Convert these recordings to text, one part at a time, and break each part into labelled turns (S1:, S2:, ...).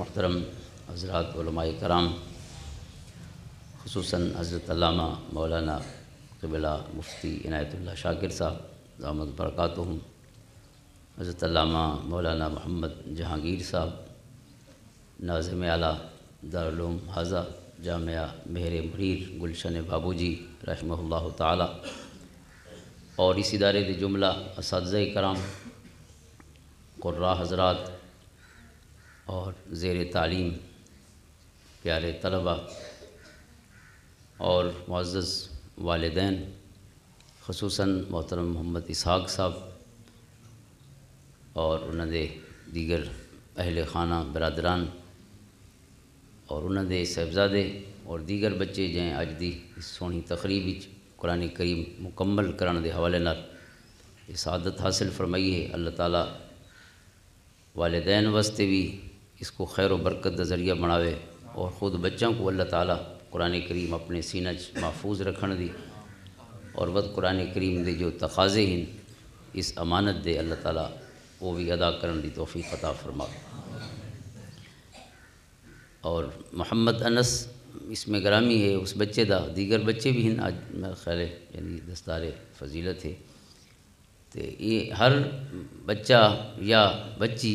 S1: محترم حضرات علماء کرام، خصوصاً حضرت علامہ مولانا قبلہ مفتی عنایت اللہ شاکر صاحب دامت برکاتہم، حضرت علامہ مولانا محمد جہانگیر صاحب ناظم اعلیٰ دارالعلوم حاضہ جامعہ مہر منیر گلشن بابوجی رحمہ اللہ تعالی، اور اس ادارے کے جملہ اساتذہ کرام، قراء حضرات اور زیر تعلیم پیارے طلبہ اور معزز والدین، خصوصاً محترم محمد اسحاق صاحب اور انہوں دے دیگر اہل خانہ برادران اور انہوں دے صاحبزادے اور دیگر بچے جائیں اج دی اس سونی تقریب وچ قرآن کریم مکمل کرنے دے حوالے نال یہ سعادت حاصل فرمائی ہے۔ اللہ تعالیٰ والدین واسطے بھی اس کو خیر و برکت دا ذریعہ بناوے اور خود بچوں کو اللہ تعالیٰ قرآن کریم اپنے سینہ محفوظ رکھن دی اور ود قرآن کریم دے جو تقاضے ہیں اس امانت دے اللہ تعالیٰ وہ بھی ادا کرن دی توفیق عطا فرماوے۔ اور محمد انس اس میں گرامی ہے اس بچے دا، دیگر بچے بھی ہیں آج میرا خیال ہے یعنی دستار فضیلت ہے، تو یہ ہر بچہ یا بچی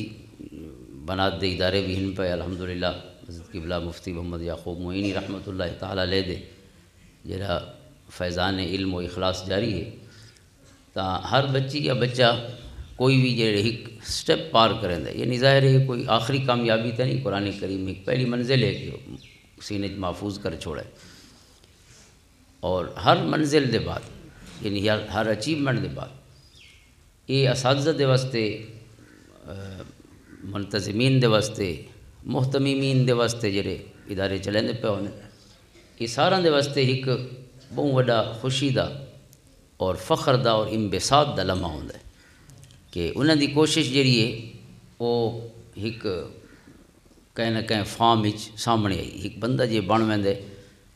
S1: بنات دے ادارے بھی ہیں پہ الحمدللہ۔ حضرت قبلہ مفتی محمد یعقوب معینی رحمۃ اللہ تعالیٰ علیہ دے جرا فیضان علم و اخلاص جاری ہے، تا ہر بچی یا بچہ کوئی بھی جڑے ایک سٹیپ پار کریں دے، یعنی ظاہر ہے کوئی آخری کامیابی تو نہیں، قرآن کریم ایک پہلی منزل ہے کہ سینے محفوظ کر چھوڑے، اور ہر منزل دے بعد یعنی ہر اچیومنٹ دے بعد یہ اساتذہ دے واسطے، منتظمین دے واسطے، محتمیمین دے واسطے جڑے ادارے چلیں دے پہ ہونے، یہ سارا دے واسطے ایک بہت بڑا خوشی دا اور فخر دا اور انبساط دا لمحہ ہوندہ ہے کہ انہوں دی کوشش جڑی ہے وہ ایک کہیں نہ کہیں فارم سامنے آئی، ایک بندہ جے بن ویندے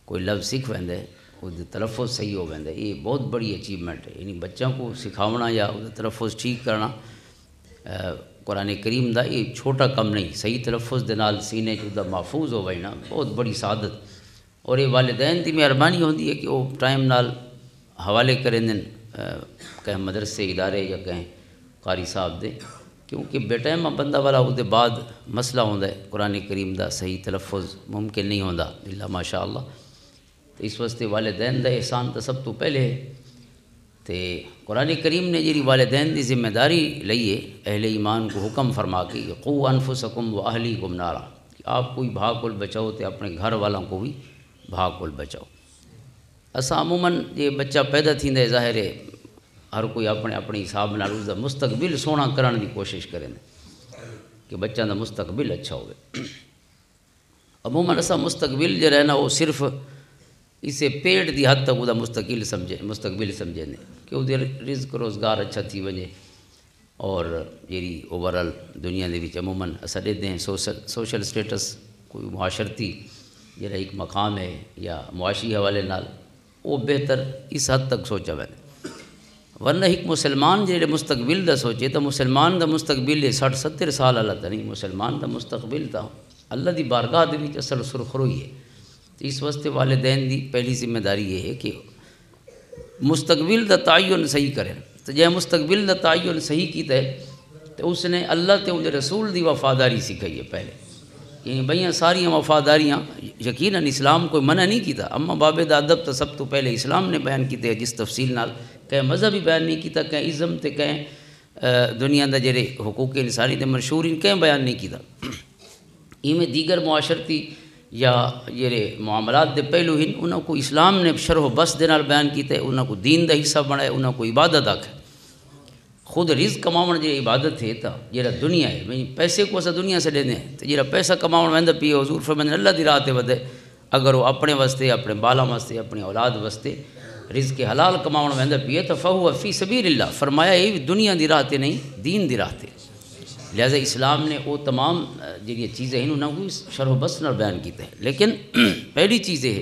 S1: کوئی لفظ سکھ ویندے وہ تلفظ صحیح ہو ویندے، یہ بہت بڑی اچیومنٹ ہے۔ یعنی بچوں کو سکھاونا یا وہ تلفظ ٹھیک کرنا قرآن کریم دا یہ چھوٹا کم نہیں، صحیح تلفظ دے نال سینے چ محفوظ ہو وجنا بہت بڑی سعادت، اور یہ والدین دی مہربانی ہوندی ہے کہ وہ ٹائم نال حوالے کریں دن کہیں مدرسے ادارے یا کہیں قاری صاحب دے، کیونکہ بے ٹائم بندہ والا وہ دے بعد مسئلہ ہوندہ ہے، قرآن کریم دا صحیح تلفظ ممکن نہیں ہوندہ الا ماشاء اللہ۔ تو اس واسطے والدین دا احسان تو سب تو پہلے ہے، تو قرآن کریم نے جی والدین دی ذمہ داری لئیے اہل ایمان کو حکم فرما کے قو انفسکم و اہلیکم نارا، کہ آپ کوئی بھاگ کو بچاؤ تو اپنے گھر والوں کو بھی بھاگ کو بچاؤ۔ اسا عموماً یہ بچہ پیدا تھیندے ہے، ظاہر ہے ہر کوئی اپنے حساب نال اس دا مستقبل سونا کرنے دی کوشش کریں کہ بچہ دا مستقبل اچھا ہوئے۔ عموماً اسا مستقبل جو رہنا وہ صرف اسے پیٹ دی حد تک وہ دا مستقبل سمجھے کہ وہ رزق روزگار اچھا تھی وجہ، اور جیری اوورال دنیا دے وچ عموماً اسا دیتے ہیں سوشل سٹیٹس کوئی معاشرتی جڑا ایک مقام ہے یا معاشی حوالے نال وہ بہتر اس حد تک سوچا وے، ورنہ ایک مسلمان جڑے مستقبل دا سوچے تو مسلمان دا مستقبل 60-70 سال اللہ تا نہیں، مسلمان دا مستقبل تا اللہ دی بارگاہ دے وچ اصل سرخروئی ہے۔ تو اس واسطے والدین دی پہلی ذمہ داری یہ ہے کہ مستقبل دا تعین صحیح کریں، تو جے مستقبل دا تعین صحیح کیتا ہے تو اس نے اللہ تے اس رسول دی وفاداری سکھائی ہے پہلے، یعنی بھئیاں ساری وفاداریاں یقیناً اسلام کوئی منع نہیں کیتا، اما باب دا ادب تو سب تو پہلے اسلام نے بیان کیتے ہیں جس تفصیل نال، کہیں مذہبی بیان نہیں کیتا، کہیں ازم تے کہیں دنیا دا جڑے حقوق انسانی تے منشور ان کہیں بیان نہیں کیتا۔ میں دیگر معاشرتی یا جڑے معاملات دے پہلو ہیں انہوں کو اسلام نے شرح و بس دے نال بیان کیتے، انہوں کو دین دا حصہ بنائے، انہوں کو عبادت آکھے۔ خود رزق کماؤن جو عبادت ہے تا جڑا دنیا ہے، پیسے کو اسا دنیا سے لینے ہیں، تو جڑا پیسہ کماؤن ویندہ پیے حضور فرمائے اللہ دی راہ تے ودے، اگر وہ اپنے واسطے اپنے بالا واسطے اپنی اولاد واسطے رزق حلال کماؤن ویندہ پیے تو فہو فی سبیل اللہ، فرمایا یہ دنیا دی راہ تے نہیں دین دی راہ تے۔ لہذا اسلام نے وہ تمام جڑی چیزیں ہیں انہوں کو شرح و بس نال بیان کیتے ہیں، لیکن پہلی چیز ہے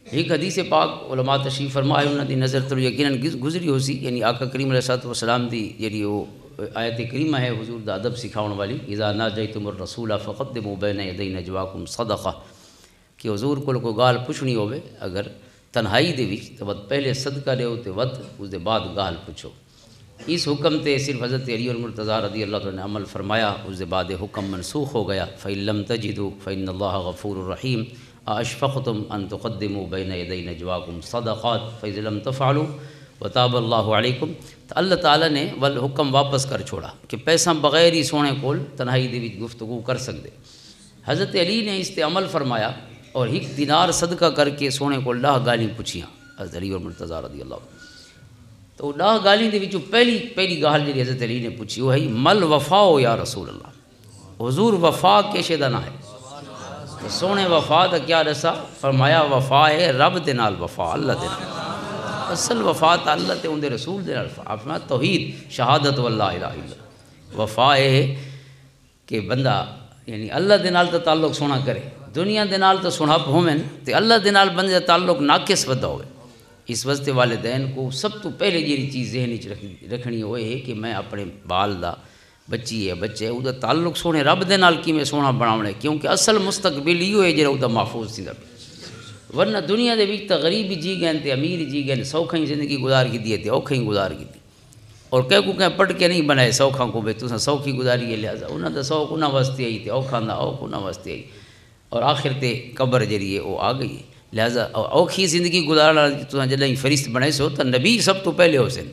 S1: ایک حدیث پاک علماء تشریف فرمائے انہوں دی نظر تو یقیناً گزری ہو سی، یعنی آقا کریم علیہ الصلوۃ والسلام دی جڑی وہ آیت کریمہ ہے حضور دا ادب سکھاؤن والی، اذا ناجیتم الرسول فقدموا بین یدی نجواکم صدقہ، کہ حضور کو کوئی گال پوچھنی ہوئے اگر تنہائی دے وچ تو ود پہلے صدقہ دیو تے ود اس دے بعد گال پوچھو۔ اس حکم تے صرف حضرت علی المرتضیٰ رضی اللہ عنہ نے عمل فرمایا، اس دے بعد حکم منسوخ ہو گیا، فَإِن لَّمْ تَجِدُوا فَإِنَّ اللَّهَ غَفُورٌ رَحِيمٌ أَأَشْفَقْتُمْ أَن تُقَدِّمُوا بَيْنَ يَدَيْ نَجْوَاكُمْ صَدَقَاتٍ فَإِذَا لَمْ تَفْعَلُوا وَتَابَ اللَّهُ عَلَيْكُمْ۔ تو اللہ تعالیٰ نے حکم واپس کر چھوڑا کہ پیسہ بغیر ہی سونے کول تنہائی دے وچ گفتگو کر سکتے۔ حضرت علی نے اس تے عمل فرمایا اور 1 دینار صدقہ کر کے سونے کو 10 گالیاں پوچھیاں حضرت علی اور مرتضیٰ رضی اللہ عنہ۔ تو 10 گالیاں دے وچوں پہلی گال جی حضرت علی نے پوچھی وہ ہے مل وفاؤ یا رسول اللہ، حضور وفا کیشے دا نہ ہے؟ تو سونے وفا دا کیا دسا؟ فرمایا وفا ہے رب دے نال وفا، اللہ دے نال، اصل وفا تا اللہ تے اون دے رسول دے نال۔ فرمایا توحید شہادت واللہ الہ الا اللہ، وفا ہے کہ بندہ یعنی اللہ دے نال تا تعلق سونا کرے، دنیا دے نال تو سناپ ہومن تے اللہ دے نال بندے دا تعلق ناقص ودا ہوئے۔ اس واسطے والدین کو سب تو پہلے جیڑی چیز ذہن وچ رکھنی ہوئے ہے کہ میں اپنے بال دا بچی ہے بچے ہے دا تعلق سونے رب دے نال کیویں سونا بناونا ہے، کیونکہ اصل مستقبل ہی ہوئے جڑا دا محفوظ تھیندا پیا۔ ورنہ دنیا دے وچ تے غریب جی گئے تے امیر جی گئے، سوکھائی زندگی گزار کیتی تے اوکھائی گزار کیتی، اور کہ پڑھ کے نہیں بنائے سوکھاں کو بے تساں سوکھی گزاری ہے، لہذا انہاں دا سوکھ انہاں واسطے آئی تے اوکھاں دا اوکھ انہاں واسطے آئی، اور آخر تے قبر جڑی ہے وہ آ گئی ہے۔ لہذا اوکھی زندگی گزارنا تساں جدوں فرشت بنے سو تو نبی سب تو پہلے ہو سن۔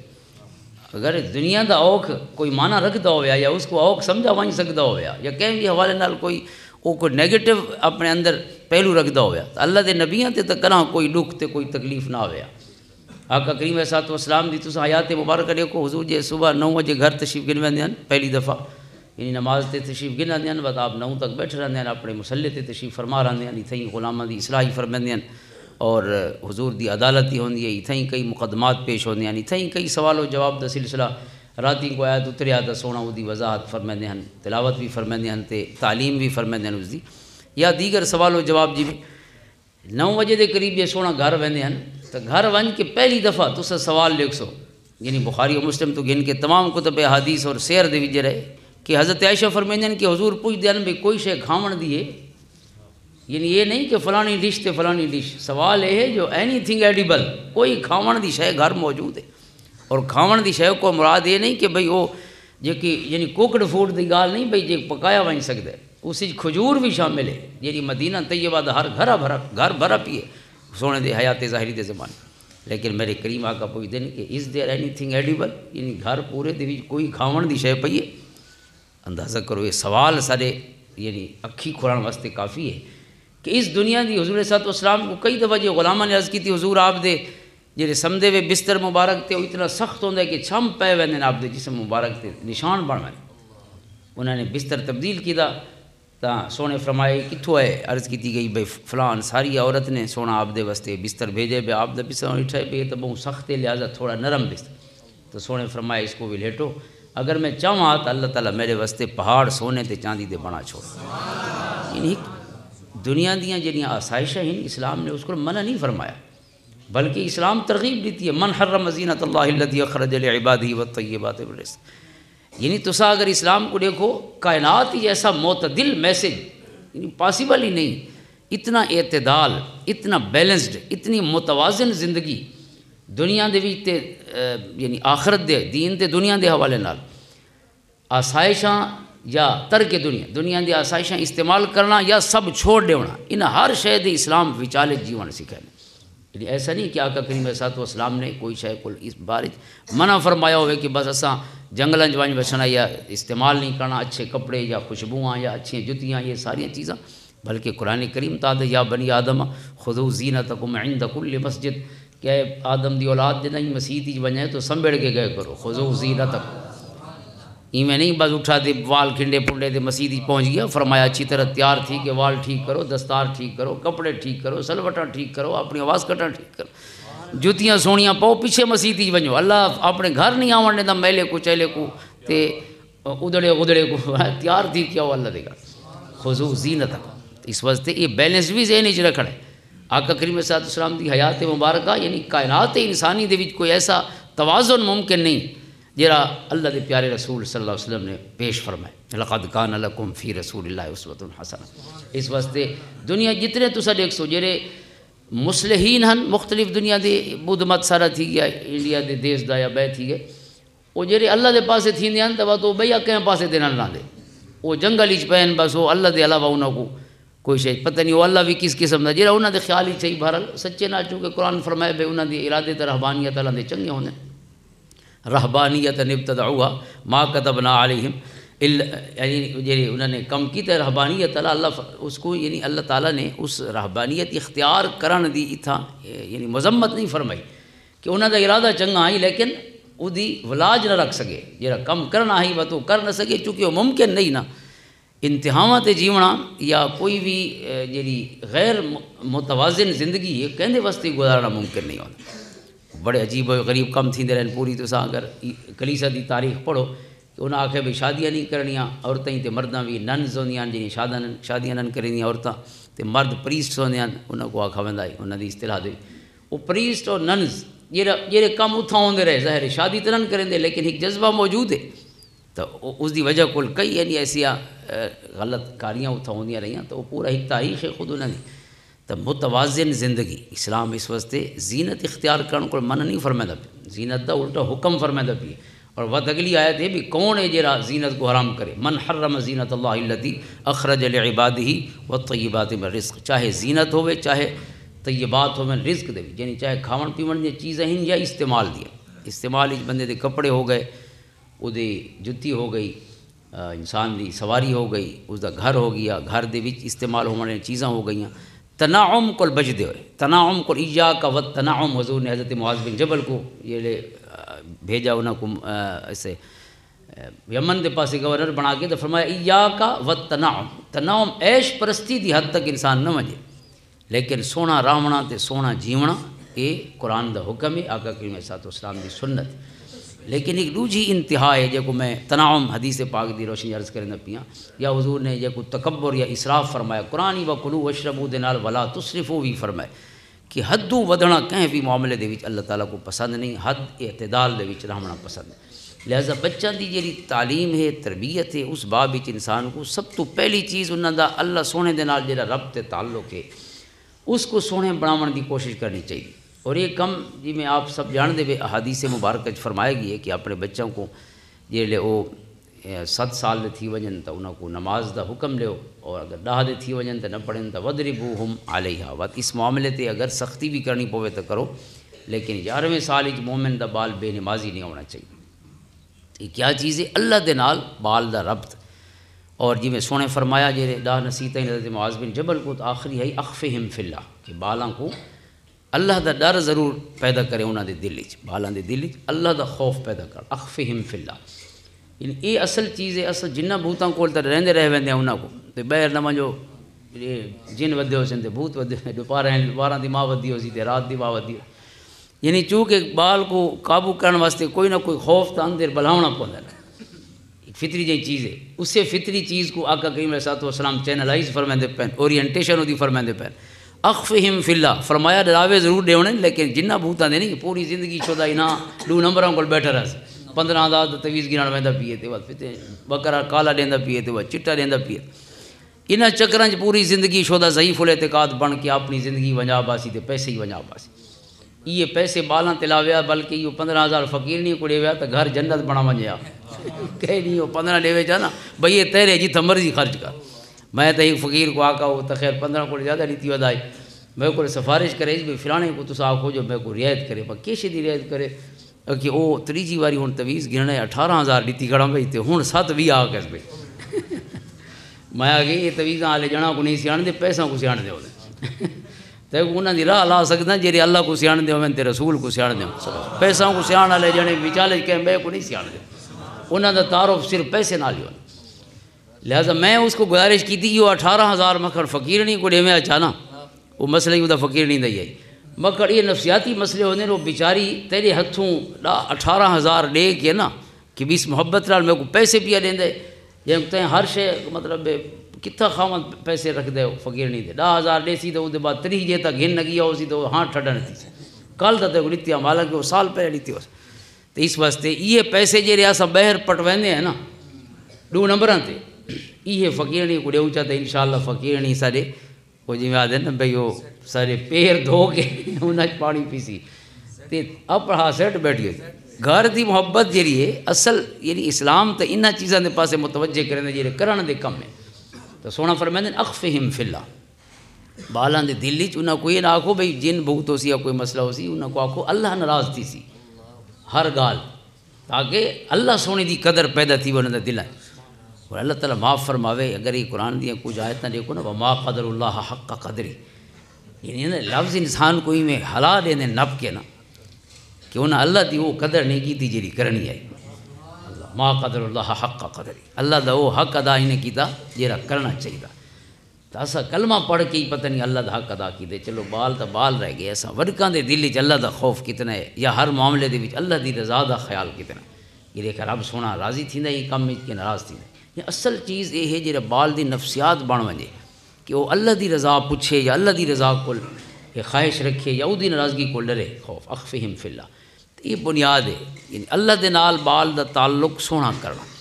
S1: اگر دنیا دا اوکھ کوئی معنی رکھدا ہویا یا اس کو اوکھ سمجھا ونج سکدا ہویا یا کہیں بھی حوالے نال کوئی نیگیٹو اپنے اندر پہلو رکھدا ہویا تو اللہ دے نبیاں تے تو کراں کوئی دکھ تے کوئی تکلیف نہ ہویا۔ آقا کریم علیہ الصلوۃ والسلام دی تساں حیات مبارکہ دیکھو، حضور جے صبح 9 بجے گھر تشریف گن ویندے ہن پہلی دفعہ، یعنی نماز تے تشریف گن آندے ہن، بعد آپ 9 تک بیٹھے رہندے ہیں، اپنے مصلی تے تشریف فرما رہندے ہیں، اتھیں غلاماں دی اصلاح فرماندے ہیں، اور حضور دی عدالت ہی ہوندی ہے، اتھیں کئی مقدمات پیش ہوندے ہیں، اتھیں کئی سوال و جواب دا سلسلہ راتی کو آیت اتریا تا سونا وہ دی وضاحت فرماندے ہیں، تلاوت بھی فرماندے ہیں تے تعلیم بھی فرماندے ہیں اس دی، یا دیگر سوال و جواب جی بھی 9 بجے دے قریب یہ سونا گھر ویندے ہیں تو گھر ون کے پہلی دفعہ تسا سوال لکھ سو، یعنی بخاری و مسلم تو گن کے تمام کتب حدیث اور سیر دے وچ رہے کہ حضرت عائشہ فرماندے ہیں کہ حضور پوچھ دے بھی کوئی شے کھاون دی ہے، یعنی یہ نہیں کہ فلانی ڈش تے فلانی ڈش، سوال یہ ہے جو اینی تھنگ ایڈیبل، کوئی کھاون دی شے گھر موجود ہے، اور کھاون دی شے کو مراد یہ نہیں کہ بھئی وہ جی یعنی کوکڈ فوڈ دی گال نہیں بھئی جی پکایا ون سکتا ہے، اس کھجور بھی شامل ہے، جی مدینہ طیبہ دا ہر گھر بھرا پیے سونے دے حیات ظاہری دے زمانے، لیکن میرے کریم آقا پوچھ دین کہ از دیر اینی تھنگ ایڈیبل، یعنی گھر پورے دے وچ کوئی کھاون دی شے پئی ہے؟ اندازہ کرو یہ سوال سارے یعنی اکھی کھولن واسطے کافی ہے کہ اس دنیا دی حضور صلی اللہ علیہ وسلم کو کئی دفعہ جو غلاماں نے عرض کی تھی حضور آپ دے جڑے سمدے وے بستر مبارک تے وہ اتنا سخت ہوندا ہے کہ چھم پے ویندے آپ دے جسم مبارک تے نشان بن وے، انہوں نے بستر تبدیل کیتا تا سونے فرمائے کتھوں ہے، عرض کی گئی بھئی فلان ساری عورت نے سونا آپ دے واسطے بستر بھیجے بے آپ دا بستر اٹھائے بے تو بہت سخت ہے لہذا تھوڑا نرم بستر، تو سونے فرمائے اس کو بھی لیٹو، اگر میں چاہاں تو اللہ تعالیٰ میرے واسطے پہاڑ سونے تے چاندی دے بنا چھوڑ، یعنی دنیا دیاں جڑیاں آسائشیں ہیں اسلام نے اس کو منع نہیں فرمایا، بلکہ اسلام ترغیب دیتی ہے من حرم زینت اللہ التی اخرج لعبادہ والطیبات من الرزق، یعنی تسا اگر اسلام کو دیکھو کائنات ہی ایسا معتدل میسج یعنی پاسبل ہی نہیں، اتنا اعتدال، اتنا بیلنسڈ، اتنی متوازن زندگی دنیا دے وچ تے یعنی آخرت دے دین تے دنیا دے حوالے نال، آسائشاں یا ترک دنیا دی آسائشاں استعمال کرنا یا سب چھوڑ دینا، ان ہر شے دے اسلام وچالے جیون سکھائے، یعنی ایسا نہیں کہ آقا کریم علیہ السلام نے کوئی شے کو اس بارے منع فرمایا ہوئے کہ بس اساں جنگلاں ونج بچنا یا استعمال نہیں کرنا اچھے کپڑے یا خوشبوئاں یا اچھی جتیاں، یہ ساری چیزاں، بلکہ قرآن کریم تا دے یا بنی آدم خذوا زینتکم عند کل مسجد، کہ آدم دی اولاد جنہیں مسجد ونجے تو سنبھڑ کے گئے کرو، خذوا زینتکم، میں نہیں بس اٹھا دے وال کھنڈے پنڈے دے مسجد پہنچ گیا، فرمایا اچھی طرح تیار تھی کہ وال ٹھیک کرو، دستار ٹھیک کرو، کپڑے ٹھیک کرو، سلوٹاں ٹھیک کرو، اپنی آواز کٹاں ٹھیک کرو، جوتیاں سونیاں پاؤ، پیچھے مسجد ونجو، اللہ اپنے گھر نہیں آونے دا میلے کو چیلے کو تے ادڑے ادڑے کو تیار تھی کیا ہو اللہ دے گا، خذوا زینتکم، اس واسطے یہ بیلنس بھی ذہن وچ رکھنا ہے۔ آقا کریم صلی اللہ علیہ وسلم دی حیات مبارکہ یعنی کائنات انسانی دے وچ کوئی ایسا توازن ممکن نہیں جڑا اللہ دے پیارے رسول صلی اللہ علیہ وسلم نے پیش فرمائے لقد کان لکم فی رسول اللہ اسوۃ حسنہ۔ اس واسطے دنیا جتنے تسا دیکھ سو جڑے مصلحین ہن مختلف دنیا دے بدھ مت سارا تھی گیا انڈیا دے دیس دا یا بے تھی گئے وہ جڑے اللہ دے پاسے تھیندے ہن تو وہ بھیا کہیں پاسے دے نہ دے وہ جنگل ہی پہن بس وہ اللہ دے علاوہ انہوں کو کوئی شے پتہ نہیں وہ اللہ بھی کس قسم دا جڑا انہاں دے خیال ہی صحیح بہرحال سچے نہ چونکہ قرآن فرمائے بے انہاں دی ارادے تے رہبانیت اللہ دے چنگے ہونے رہبانیت ابتدعوها ما كتبنا علیہم یعنی جی انہوں نے کم کی تے رہبانیت اللہ اس کو یعنی اللہ تعالیٰ نے اس رہبانیت اختیار کرن دی اتھا یعنی مذمت نہیں فرمائی کہ انہوں دا ارادہ چنگا آئی لیکن وہ دی ولاج نہ رکھ سکے جڑا کم کرنا آئی وہ تو کر نہ سکے چونکہ وہ ممکن نہیں نا انتہاواں تے جیونا یا کوئی بھی جڑی غیر متوازن زندگی ہے کہندے واسطے گزارنا ممکن نہیں ہوتا بڑے عجیب و غریب کم تھیندے رہن پوری تو اگر کلیسا دی تاریخ پڑھو کہ انہاں آکھے بھی شادیاں نہیں کرنیاں عورتیں تے مرداں بھی ننز ہوندیاں جنہیں شادیاں نن کرنیاں عورتاں تے مرد پریسٹ ہوندیاں انہاں کو آکھا ویندا ہے انہاں دی اصطلاح دے وہ پریسٹ اور ننز جڑے کم اتھاں ہوندے رہے ظاہر شادی تے نن کرندے لیکن ایک جذبہ موجود ہے تو اس دی وجہ کول کئی یعنی ایسیا غلط کاریاں اتھاں ہوندیاں رہیاں تو وہ پورا ایک تاریخ ہے خود انہاں دی تو متوازن زندگی اسلام اس واسطے زینت اختیار کرنے کو من نہیں فرمائے پہ زینت دا الٹا حکم فرمائے پہ اور وقت اگلی آیت ہے بھی کون ہے جرا زینت کو حرام کرے من حرم زینت اللہ التی اخرج لعبادہ والطیبات من رزق چاہے زینت ہوئے چاہے طیبات ہوئے رزق دے یعنی چاہے کھاون پیون دی چیزیں ہیں یا استعمال دیا استعمال اس بندے دے کپڑے ہو گئے وہ دے جتی ہو گئی انسان دی سواری ہو گئی اس دا گھر ہو گیا گھر دے وچ استعمال ہونے چیزاں ہو گئیاں تناعم کو بجدے ہوئے تناعم کو ایاک و تناعم حضور نے حضرت معاذ بن جبل کو یہ بھیجا انہوں کو ایسے یمن دے پاسے گورنر بنا کے تو فرمایا ایاک و تناعم تناعم عیش پرستی دی حد تک انسان نہ مجھے لیکن سونا راونا تے سونا جیونا یہ قرآن دا حکم ہے آقا کریم صلی اللہ علیہ وسلم دی سنت لیکن ایک دوجی انتہا ہے جو میں تناعم حدیث پاک دی روشنی عرض کرنے پیاں یا حضور نے جو تکبر یا اسراف فرمایا قرآن و کلو وشربو دے نال ولا تسرفو بھی فرمائے کہ حدو ودھنا کہیں بھی معاملے دے وچ اللہ تعالیٰ کو پسند نہیں حد اعتدال دے وچ رہنا پسند ہے لہذا بچہ دی جیڑی تعلیم ہے تربیت ہے اس باب وچ انسان کو سب تو پہلی چیز انہاں دا اللہ سونے دے نال جڑا رب تے تعلق ہے اس کو سونے بناون دی کوشش کرنی چاہیے اور یہ کم جی میں آپ سب جان دے بے احادیث مبارکہ فرمایا گئی ہے کہ اپنے بچوں کو جیلے وہ 7 سال دے تھی وجن تو انہوں کو نماز دا حکم لیو اور اگر 10 دے تھی وجن تو نہ پڑھیں تو وَضْرِبُوهُمْ عَلَيْهَا وقت اس معاملے تے اگر سختی بھی کرنی پوے تو کرو لیکن 11ویں سال مومن دا بال بے نمازی نہیں ہونا چاہیے یہ کیا چیز ہے اللہ دے نال بال دا ربط اور جی میں سونے فرمایا جی ڈاہ نصیحتیں حضرت معاذ بن جبل کو تو آخری ہے اخفہم فی اللہ کہ بالاں کو اللہ دا ڈر ضرور پیدا کرے انہاں دے دل وچ بالاں دے دل وچ اللہ دا خوف پیدا کر اخفہم فی اللہ یعنی یہ اصل چیز ہے اصل جنہ بھوتاں کول تے رہندے رہ ویندے انہاں کو تے بہر نہ منجو جن ودے ہو سن تے بھوت ودے دوپہر دی ماں ودی ہو سی تے رات دی ماں ودی ہو یعنی چونکہ بال کو قابو کرنے واسطے کوئی نہ کوئی خوف تا اندر بلاونا پوندا ہے فطری جی چیز ہے اس سے فطری چیز کو آقا کریم علیہ السلام چینلائز فرمائندے پین اورینٹیشن ہوتی فرمائندے پین اخفہم فی اللہ فرمایا ڈراوے ضرور دے ہونے لیکن جنہ بھوتاں دے نہیں پوری زندگی شدہ ہی نہ 2 نمبراں کول بیٹھا رہا سی 15,000 تویز گران ویندا پیے تے بعد پھر بکرا کالا دیندا پیے تے بعد چٹا دیندا پیے انہاں چکراں چ پوری زندگی شدہ ضعیف الاعتقاد بن کے اپنی زندگی ونجا باسی تے پیسے ہی ونجا باسی یہ پیسے بالاں تے لاویا بلکہ یہ 15,000 فقیر نہیں کو ڈیویا تے گھر جنت بنا ونجیا کہ نہیں وہ 15 ڈیوے جا نا بھئی یہ تیرے جتھا مرضی خرچ کر میں تو ایک فقیر کو آقا وہ تو خیر 15 کو زیادہ نیتی ودائی میں کو سفارش کرے بھی فلانے کو تو آخو جو میں کو رعایت کرے پر کیسے دی رعایت کرے کہ وہ تیجی واری ہوں تویز گرنے 18,000 ڈیتی کھڑا بھائی تے ہوں 7 بھی آ کے بھائی میں آ گئی یہ تویزاں والے جنا کو نہیں سیاح دے پیسوں کو سیاح دے ہوتے تے انہاں دی راہ لا سکدا جیڑے اللہ کو سیاح دے ہوویں تے رسول کو سیاح دے پیسوں کو سیاح والے جنے وچالے کہ میں کو نہیں سیاح دے انہاں دا تعارف صرف پیسے نال ہی ہونا لہذا میں اس کو گزارش کی تھی یہ 18,000 مکھڑ فقیر نہیں کو ڈیویں اچانا وہ مسئلہ ہی فقیر نہیں دئی آئی مگر یہ نفسیاتی مسئلے ہونے وہ بیچاری تیرے ہتھوں 18,000 دے کے نا کہ بیس محبت نال میں کو پیسے پیا دیندے جے تے ہر شے مطلب کتھا خاون پیسے رکھ دے فقیر نہیں دے 10,000 دے سی تو دے بعد 30 جے تک گھن نہ گیا ہو سی تو ہاں ٹھڈن تھی کل تے کو لیتی مالا کہ وہ سال پہلے لیتی ہو تو اس واسطے یہ پیسے جڑے اساں باہر پٹویندے ہیں نا 2 نمبراں تے یہ فقیرنی کو ڈیوں چاہتے انشاءاللہ فقیرنی سارے وہ جی میں آدھے نا بھئی وہ سارے پیر دھو کے انہاں پانی پیسی تے اپنا سیٹ بیٹھی ہوئی گھر دی محبت جیڑی ہے اصل یعنی اسلام تے انہاں چیزاں دے پاسے متوجہ کرنے جڑے کرن دے کم ہے تو سونا فرمائندے اخفہم فی اللہ بالاں دے دل وچ انہاں کو یہ نہ آکھو بھئی جن بھوت ہو سی یا کوئی مسئلہ ہو سی انہاں کو آکھو اللہ ناراض تھی سی ہر گال تاکہ اللہ سونے دی قدر پیدا تھی انہاں دے دلاں اور اللہ تعالیٰ معاف فرماوے اگر یہ قرآن دیا کچھ آیتیں دیکھو نا وما قدر اللہ حق قدری یعنی لفظ انسان کوئی میں ہلا دے دیں نپ کے نا کہ انہیں اللہ دی وہ قدر نہیں کی تھی جیری کرنی ہے اللہ ما قدر اللہ حق قدری اللہ دا وہ حق ادا ہی نہیں کیتا جیرا کرنا چاہیے تو ایسا کلمہ پڑھ کے ہی پتہ نہیں اللہ دا حق ادا کی دے چلو بال تو بال رہ گئے ایسا ورکاں دے دل وچ اللہ دا خوف کتنا ہے یا ہر معاملے دے وچ اللہ دی رضا دا خیال کتنا یہ دیکھ رب سونا راضی تھیندا یہ کم وچ کہ ناراض تھیندا یہ اصل چیز یہ ہے جڑا بال دی نفسیات بن ونجے کہ وہ اللہ دی رضا پوچھے یا اللہ دی رضا کول یہ خواہش رکھے یا وہ دی ناراضگی کو ڈرے خوف اخفہم فی اللہ تو یہ بنیاد ہے یعنی اللہ دے نال بال دا تعلق سونا کرنا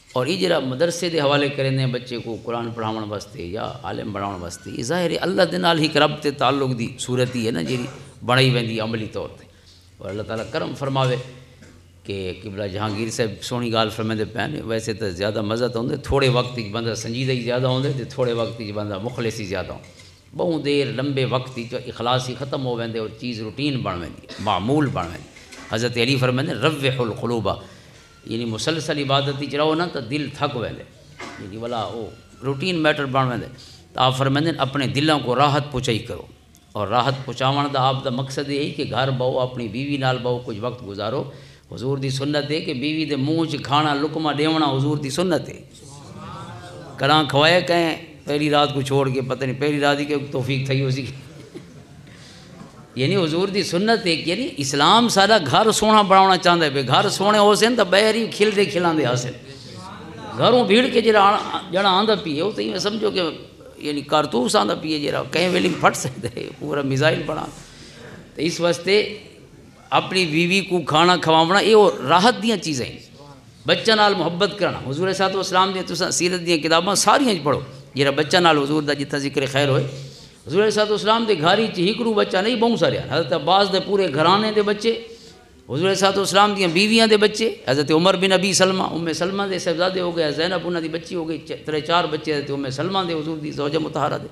S1: اور یہ جڑا مدرسے دے حوالے کرنے بچے کو قرآن پڑھاون واسطے یا عالم بناون واسطے یہ ظاہر ہے اللہ دے نال ہی رب تے تعلق دی صورت ہی ہے نا جیڑی بنائی ویندی عملی طور تے اور اللہ تعالیٰ کرم فرماوے کہ قبلہ جہانگیر صاحب سونی گال فرمائندے پین ویسے تو زیادہ مزہ تو ہوندے تھوڑے وقت بندہ سنجیدہ ہی زیادہ ہوندے تے تھوڑے وقت بندہ مخلص ہی زیادہ ہوں بہت دیر لمبے وقت اخلاص ہی ختم ہو ویندے اور چیز روٹین بن ویندی معمول بن ویندی حضرت علی فرمائندے روح القلوب یعنی مسلسل عبادت ہی رہو نا تو دل تھک ویندے یعنی والا وہ روٹین میٹر بن ویندے تو آپ فرمائندے اپنے دلوں کو راحت پہنچائی کرو اور راحت پہنچاون دا آپ دا مقصد یہی کہ گھر بہو اپنی بیوی نال بہو کچھ وقت گزارو حضور دی سنت ہے کہ بیوی دے منہ چ کھانا لقمہ ڈیونا حضور دی سنت ہے کراں کھوائے کہیں پہلی رات کو چھوڑ کے پتہ نہیں پہلی رات ہی کہ توفیق تھی ہو سی یعنی حضور دی سنت ہے کہ یعنی اسلام سارا گھر سونا بنانا چاہتا ہے بھئی گھر سونے ہو سن تو باہر ہی کھلتے کھلاندے حاصل گھروں بھیڑ کے جڑا آندا پیے وہ تو یہ سمجھو کہ یعنی کارتوس آندا پیے جڑا کہیں ویلی پھٹ سکتا ہے پورا میزائل بنا تو اس واسطے اپنی بیوی کو کھانا کھواونا یہ راحت دیاں چیزیں بچہ نال محبت کرنا حضور صاحب اسلام دی تساں سیرت دیاں کتاباں ساریاں پڑھو جڑا بچہ نال حضور دا جتنا ذکر خیر ہوئے حضور صاحب اسلام دے گھر وچ ہکڑو بچہ نہیں بہت سارے حضرت عباس دے پورے گھرانے دے بچے حضور صاحب اسلام دیاں بیویاں دے بچے حضرت عمر بن ابی سلمہ ام سلمہ دے صاحبزادے ہو گئے زینب انہاں دی بچی ہو گئی 3-4 بچے حضرت ام سلمہ دے حضور دی زوجہ مطہرہ دے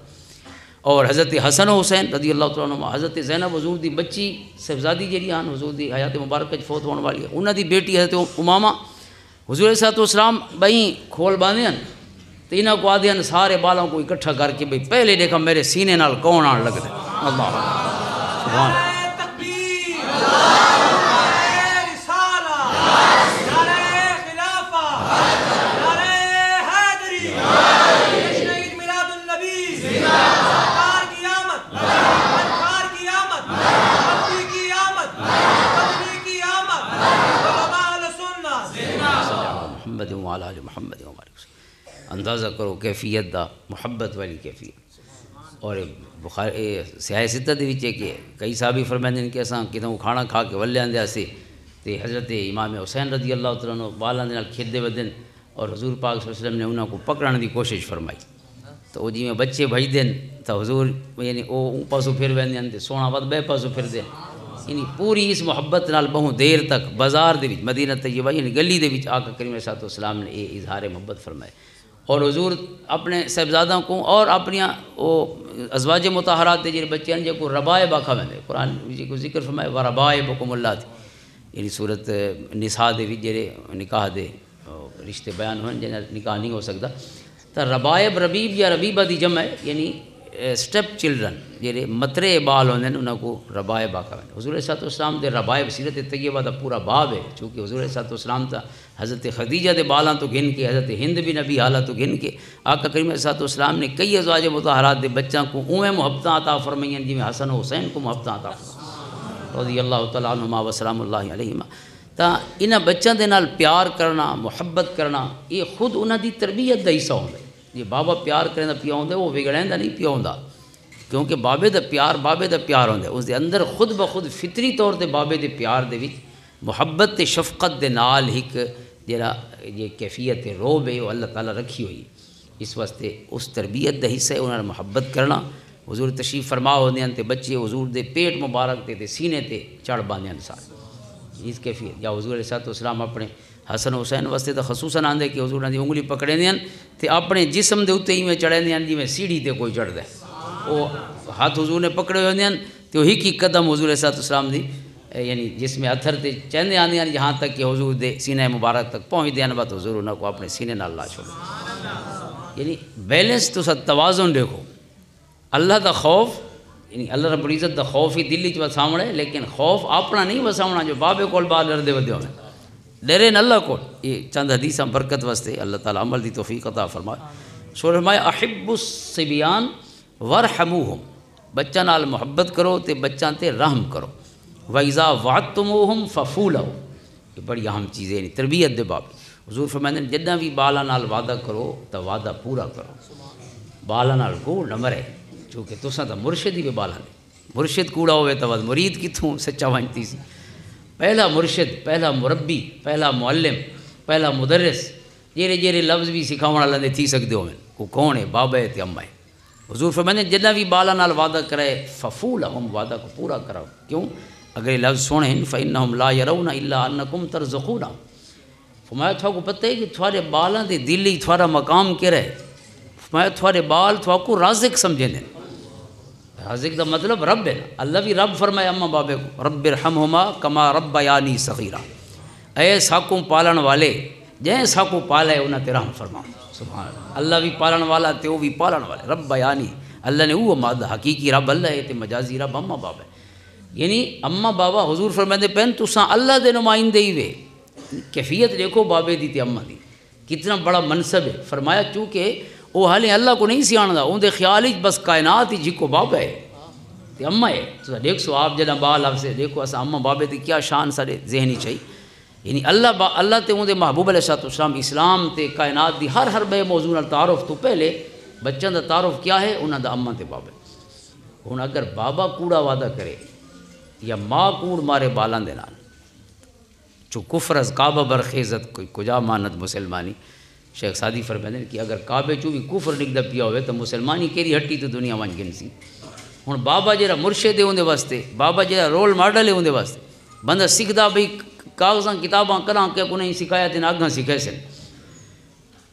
S1: اور حضرت حسن و حسین رضی اللہ تعالیٰ عنہ حضرت زینب حضور دی بچی صاحبزادی جڑی ہیں حضور دی حیات مبارکہ فوت ہونے والی ہے انہاں دی بیٹی حضرت امامہ حضور صاحب السلام بھئی کھول باندھے ہیں تو انہاں کو آدھے ہیں سارے بالوں کو اکٹھا کر کے بھئی پہلے دیکھا میرے سینے نال کون آن لگتا ہے اللہ سبحان محمد اندازہ کرو کیفیت دا محبت والی کیفیت اور بخاری سیاہ ستہ دے وچ کہ کئی صحابی فرمائندے ہیں کہ اساں کتوں کھانا کھا کے ولے آندے سے تے حضرت امام حسین رضی اللہ تعالیٰ عنہ بالاں دے نال کھیڈدے ودن اور حضور پاک صلی اللہ علیہ وسلم نے انہاں کو پکڑن دی کوشش فرمائی تو وہ جی بچے بھج دین تو حضور یعنی او پاسو پھر ویندے تے سونا ود بے پاسو پھر دے یعنی پوری اس محبت نال بہت دیر تک بازار دے وچ مدینہ طیبہ یعنی گلی دے وچ آقا کریم صلی اللہ علیہ وسلم نے یہ اظہار محبت فرمائے اور حضور اپنے صاحبزادوں کو اور اپنی ازواج مطہرات دے جڑے بچے ہیں جو ربائب آکھا ویندے قرآن جی کو ذکر فرمائے وربائبکم اللہ یعنی صورت نساء دے وچ جڑے نکاح دے رشتے بیان ہوئے جنہیں نکاح نہیں ہو سکتا تو ربائب ربیب یا ربیبہ دی جمع ہے یعنی سٹیپ چلڈرن جڑے مترے بال ہوندے انہاں کو ربائب آکھا ویندے حضور صلی اللہ علیہ وسلم دے ربائب سیرت طیبہ دا پورا باب ہے چونکہ حضور صلی اللہ علیہ وسلم تا حضرت خدیجہ دے بالاں تو گن کے حضرت ہند بن ابی حالہ تو گن کے آقا کریم صلی اللہ علیہ وسلم نے کئی ازواج مطہرات دے بچوں کو اویں محبتاں عطا فرمائیں جی میں حسن و حسین کو محبتاں عطا فرمائیں رضی اللہ تعالیٰ عنہما و سلام اللہ علیہما تا انہاں بچوں دے نال پیار کرنا محبت کرنا یہ خود انہاں دی تربیت دا حصہ ہوندا جی بابا پیار کریں پیا ہوں وہ بگڑیں نہیں پیا ہوں کیونکہ بابے دا پیار ہوں اس دے اندر خود بخود فطری طور تے بابے دے پیار دے وچ محبت تے شفقت دے نال ایک جڑا یہ کیفیت روب ہے وہ اللہ تعالیٰ رکھی ہوئی، اس واسطے اس تربیت دا حصہ ہے انہوں نے محبت کرنا۔ حضور تشریف فرما ہوندے ہیں تے بچے حضور دے پیٹ مبارک تے سینے تے چڑھ باندھے ہیں سارے اس کیفیت۔ یا حضور علیہ السلام اپنے حسن حسین واسطے تو خصوصاً آندے کہ حضور دی انگلی پکڑے ہیں تے اپنے جسم دے اتنے ہی میں چڑھے ہیں جی میں سیڑھی تے کوئی چڑھ دے، وہ ہاتھ حضور نے پکڑے ہوندے ہیں تو ایک ہی قدم حضور علیہ السلام دی یعنی جس میں اتھر تے چہندے آندے ہیں جہاں تک کہ حضور دے سینہ مبارک تک پہنچ دے بعد حضور انہوں کو اپنے سینے نال لا چھوڑے۔ یعنی بیلنس تو سب توازن دیکھو، اللہ دا خوف یعنی اللہ رب العزت دا خوف ہی دلی چ وساونا ہے، لیکن خوف اپنا نہیں وساونا جو بابے کول بال ڈردے ودے ہوئے ڈرے نہ اللہ کو۔ یہ چند حدیثاں برکت واسطے اللہ تعالیٰ عمل دی توفیق عطا فرمائے۔ سورہ فرمایا احب الصبیان ورحموہم، بچہ نال محبت کرو تے بچہ تے رحم کرو۔ وَإِذَا وَعَدتُّمُوهُمْ فَفُوا لَهُمْ، یہ بڑی اہم چیز ہے یعنی تربیت دے باب۔ حضور فرماتے ہیں جدہ بھی بالا نال وعدہ کرو تو وعدہ پورا کرو، بالا نال کوڑ نہ مرے، چونکہ تساں تو مرشد ہی پہ بالا نہیں، مرشد کوڑا ہوئے تو مرید کتوں سچا وانتی سی۔ پہلا مرشد، پہلا مربی، پہلا معلم، پہلا مدرس جیرے جیرے لفظ بھی سکھاؤن اللہ دے تھی سکتے ہوئے کو کون ہے؟ بابا ہے تے اماں ہے۔ حضور فرماتے ہیں جدہ بھی بالا نال وعدہ کرے فَفُوا لَهُمْ، وعدہ کو پورا کراؤ۔ کیوں؟ اگر یہ لفظ سنیں فَإِنَّهُمْ لَا يَرَوْنَ إِلَّا أَنَّكُمْ تَرْزُقُونَ، فرمایا تھوڑا کو پتہ ہے کہ تھوڑے بالاں دے دل ہی تھوڑا مقام کیا رہے، فرمایا تھوڑے بال تھوڑا کو رازق سمجھیں دیں۔ رازق دا مطلب رب ہے نا، اللہ بھی رب فرمایا اماں بابے کو رب ارحمہما کما ربیانی صغیرا، اے ساکوں پالن والے جہیں ساکوں پالا ہے انہاں تے رحم فرما۔ سبحان اللہ، اللہ بھی پالن والا تے وہ بھی پالن والے، ربیانی اللہ نے وہ مادہ حقیقی رب اللہ ہے تے مجازی رب اماں بابا ہے۔ یعنی اماں بابا حضور فرماتے پہن تساں اللہ دے نمائندے ہی وے، کیفیت دیکھو بابے دی تے اماں دی کتنا بڑا منصب ہے۔ فرمایا چونکہ وہ حالیں اللہ کو نہیں سیاندہ، ان دے خیال ہی بس کائنات ہی جی کو بابا ہے تے اماں ہے۔ تو دیکھ سو آپ جدہ بال آپ سے دیکھو اسا اماں بابے دی کیا شان سارے ذہنی چاہیے۔ یعنی اللہ تے ان دے محبوب علیہ السلام اسلام تے کائنات دی ہر بے موضوع نال تعارف تو پہلے بچوں دا تعارف کیا ہے؟ انہاں دا اماں تے بابے۔ ہن اگر بابا کوڑا وعدہ کرے یا ماں کوڑ مارے بالاں دے نال چو کفر از کعبہ برخیزت کوئی کجا مانت مسلمانی۔ شیخ سعدی فرماتے ہیں کہ اگر کعبے چو بھی کفر نکدا پیا ہوئے تو مسلمانی کیری ہٹی تو دنیا ون گن سی۔ ہن بابا جڑا مرشد ہے اندے واسطے، بابا جڑا رول ماڈل ہے اندے واسطے، بندہ سکھدا بھئی کاغذاں کتاباں کراں کہ کو نہیں سکھایا تے اگاں سکھے سن۔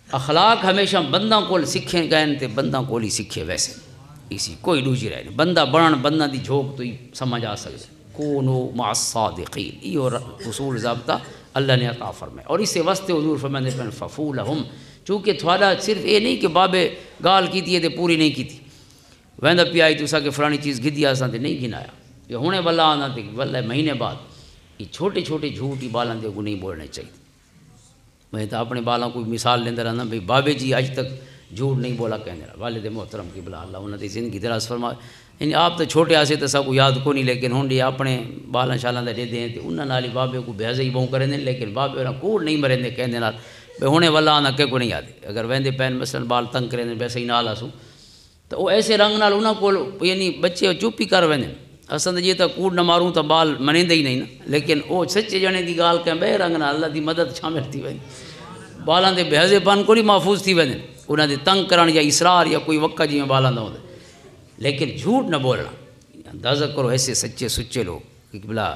S1: اخلاق ہمیشہ بندہ کول سکھے گئے تے بندہ کول ہی سکھے ویسے، اسی کوئی دوجی رہے نہیں۔ بندہ بنن بندہ دی جھوک تو ہی سمجھ آ سکے۔ کونوا مع الصادقین، یہ اصول ضابطہ اللہ نے عطا فرمائے۔ اور اسے واسطے حضور فرماتے ہیں فَفُوا لَهُمْ، چونکہ تھوڑا صرف یہ نہیں کہ بابے گال کیتی ہے تے پوری نہیں کیتی، ویندا پیا آئی تو کہ فلانی چیز گدی آساں تے نہیں گنایا، یہ ہونے والا آنا تے واللہ مہینے بعد یہ چھوٹے چھوٹے جھوٹ ہی بالاں دے کو نہیں بولنے چاہیے۔ میں تو اپنے بالاں کوئی مثال لیندہ رہنا بھئی بابے جی آج تک جھوٹ نہیں بولا کہنے رہا، والد محترم کی بلا اللہ انہوں نے زندگی دراز فرمائے۔ یعنی آپ تو چھوٹے آسے تو سب کو یاد کو نہیں، لیکن ہوں جی اپنے بالاں شالاں دے دے دیں تو انہوں نے بابے کو بے عزائی بہوں کریں دیں، لیکن بابے انہوں کوڑ نہیں مریں دیں کہنے نال بے ہونے والا آنا کہ کو نہیں یاد۔ اگر ویندے پین مثلا بال تنگ کریں دیں ویسے ہی نال آسوں تو وہ ایسے رنگ نال انہوں کو یعنی بچے چپ ہی کر ویندے۔ اصل جی تو کوڑ نہ ماروں تو بال منیندے ہی نہیں نا، لیکن وہ سچے جنے دی گال کہیں بے رنگ نال اللہ دی مدد شامل تھی ویندی، بالاں دے بے عزے پان کو نہیں محفوظ تھی ویندے، انہوں دے تنگ کرن یا اسرار یا کوئی وقع جی میں بالاں نہ ہوندے، لیکن جھوٹ نہ بولنا۔ اندازہ کرو ایسے سچے سچے لوگ کہ بلا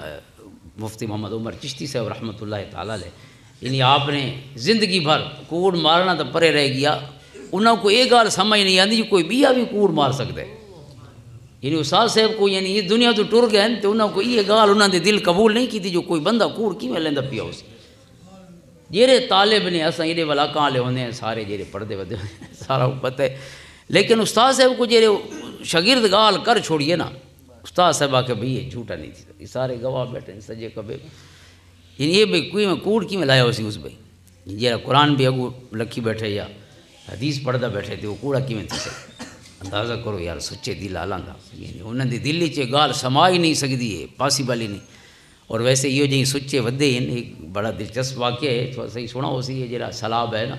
S1: مفتی محمد عمر چشتی صاحب رحمۃ اللہ تعالیٰ علیہ، یعنی آپ نے زندگی بھر کوڑ مارنا تو پرے رہ گیا، انہوں کو یہ گال سمجھ نہیں آتی کوئی بیا بھی کوڑ مار سکتے۔ یعنی استاد صاحب کو یعنی یہ دنیا تو ٹر گئے تو انہوں کو یہ گال انہوں نے دل قبول نہیں کی تھی جو کوئی بندہ کوڑ کی میں لیندہ پیا اس جیرے طالب نے اساں یہ ولاکاں لے ہونے ہیں سارے جیرے پڑھتے ودے سارا پتہ ہے، لیکن استاد صاحب کو جیرے شاگرد گال کر چھوڑیے نا، استاد صاحب آ کے بھئی یہ جھوٹا نہیں تھی، یہ سارے گواہ بیٹھے ہیں سجے کبے، یعنی یہ بھئی کوئی میں کوڑ کی میں لایا ہو سی اس بھئی جیرا قرآن بھی اگو لکھی بیٹھے یا حدیث پڑھتا بیٹھے تھے وہ کوڑا کی میں تھی سکتے۔ اندازہ کرو یار سچے دل آلاں دا، یعنی انہوں نے دلی چے گال سما ہی نہیں سکتی ہے پاسیبل ہی نہیں۔ اور ویسے یہ جی سچے ودے ہیں، ایک بڑا دلچسپ واقعہ ہے تھوڑا صحیح سنا ہو سی، یہ جڑا سلاب ہے نا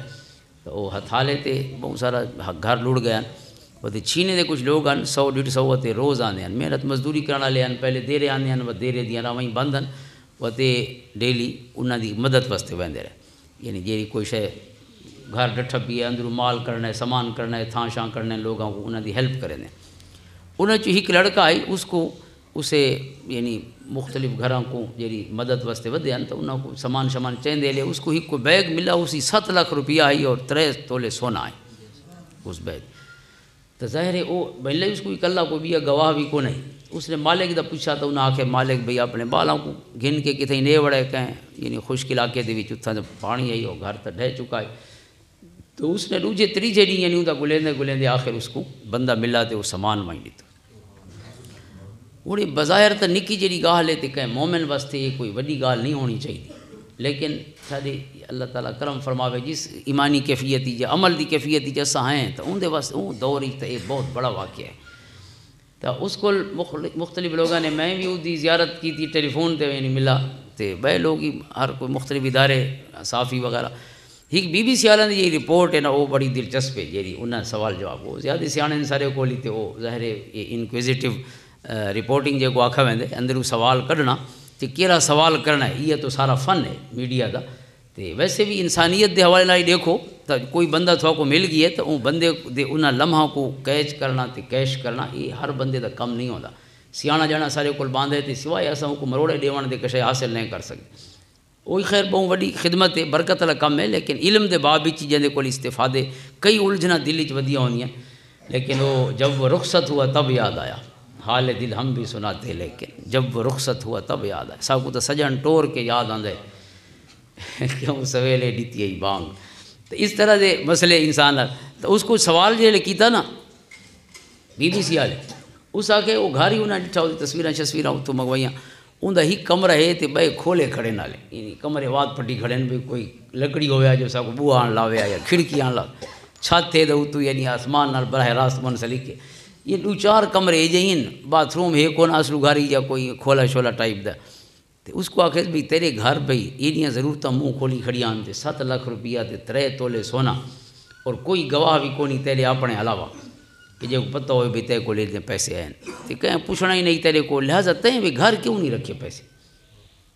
S1: تو وہ ہتھالے تے بہت سارا گھر لڑ گیا، وہ چھینے دے کچھ لوگ ہیں 100-150 تے روز آنے ہیں، محنت مزدوری کرنا لے ہیں، پہلے دیرے آنے ہیں وہ دیرے دیاں راہ وہیں بند ہیں، وتے ڈیلی انہاں دی مدد واسطے ویندے رہے، یعنی جیڑی کوئی شے گھر ڈٹھا پی ہے اندروں مال کرنا ہے، سامان کرنا ہے، تھاں شاں کرنا ہے، لوگوں کو انہاں دی ہیلپ کریں دیں۔ انہاں چ ایک لڑکا آئی، اس کو اسے یعنی مختلف گھراں کو جیڑی مدد واسطے ودے ہیں تو انہاں کو سامان شامان چیندے لے، اس کو ایک کو بیگ ملا، اسی 7 لاکھ روپیہ آئی اور 3 تولے سونا آئی اس بیگ۔ تو ظاہر ہے وہ پہلے اس کو اکلا کو بھی گواہ بھی کو نہیں، اس نے مالک دا پوچھا تو انہاں آکھے مالک بھئی اپنے بالاں کو گھن کے کتھیں نہیں وڑے کہیں، یعنی خشک علاقے دے وچ اتھاں پانی آئی اور گھر تو ڈھہ چکا ہے۔ تو اس نے دوجے تریجے ڈی یعنی اُنہاں گلیندے گلیندے آخر اس کو بندہ ملا تے وہ سامان وہیں لیتا۔ ہوں بظاہر تو نکی جہی گال ہے تو کہ مومن واسطے یہ کوئی وڈی گال نہیں ہونی چاہیے، لیکن سارے اللہ تعالیٰ کرم فرماوے جس ایمانی کیفیت یا عمل دی کیفیت جیسا ہیں تو اندر واسطے اون دور تو یہ بہت بڑا واقعہ ہے۔ تو اس کو مختلف لوگوں نے میں بھی اس کی زیارت کی تھی، ٹیلی فون تے یعنی ملا تو بے لوگ ہی ہر کوئی مختلف ادارے صافی وغیرہ۔ ایک بی بی سی والوں کی یہ رپورٹ ہے نا وہ بڑی دلچسپ ہے، جی انہیں سوال جواب وہ زیادہ سیانے سارے کو تے وہ ظاہر ہے انکویزیٹو رپورٹنگ جو کو آکھا ویندے اندروں سوال کڈنا تے کیڑا سوال کرنا ہے، یہ تو سارا فن ہے میڈیا دا۔ تے ویسے بھی انسانیت دے حوالے نال دیکھو تو کوئی بندہ تھوڑا کو مل گئی ہے تو ان بندے دے انہاں لمحہ کو کیچ کرنا تے کیش کرنا یہ ہر بندے دا کم نہیں ہوندا۔ سیاح جانا سارے کول باندھے تے سوائے اساں کو مروڑے ڈیون دے کشے حاصل نہیں کر سکتے۔ وہی خیر بہت وڈی خدمت ہے، برکت والا کم ہے، لیکن علم دے باب وچ جہاں کول استفادے کئی الجھنا دل وچ ودیاں ہونیاں، لیکن وہ جب وہ رخصت ہوا تب یاد آیا، حال دل ہم بھی سناتے لیکن جب وہ رخصت ہوا تب یاد آیا۔ سب کو تو سجن ٹور کے یاد آندے کیوں سویلے ڈیتی آئی بانگ۔ تو اس طرح دے مسئلے انسان تو اس کو سوال جہلے کیتا نا بی بی سی والے، اس آکے وہ گھر ہی انہیں ڈٹھا ہوتی تصویراں شسویراں اتوں منگوائیاں، اندر ہی کمرہ ہے تو بے کھولے کھڑے نالے، یعنی کمرے واد پٹی کھڑے بھی کوئی لکڑی ہویا جو سا کو بوہ آن لاوے یا کھڑکی آن لا چھت ہے تو اتو یعنی آسمان نال براہ راست منسلک ہے۔ یہ 2-4 کمرے جہین باتھ روم ہے کون اصلو گھاری یا کوئی کھولا شولا ٹائپ دا۔ تو اس کو آخر بھی تیرے گھر بھئی اینیاں ضرورتاں منہ کھولی کھڑی آنتے 7 لاکھ روپیہ تے 3 تولے سونا اور کوئی گواہ بھی کونی تیرے اپنے علاوہ کہ جو پتہ ہوئے بھی تے کو لے دیں پیسے آئیں تو کہیں پوچھنا ہی نہیں تیرے کو، لہٰذا تیں بھی گھر کیوں نہیں رکھے پیسے؟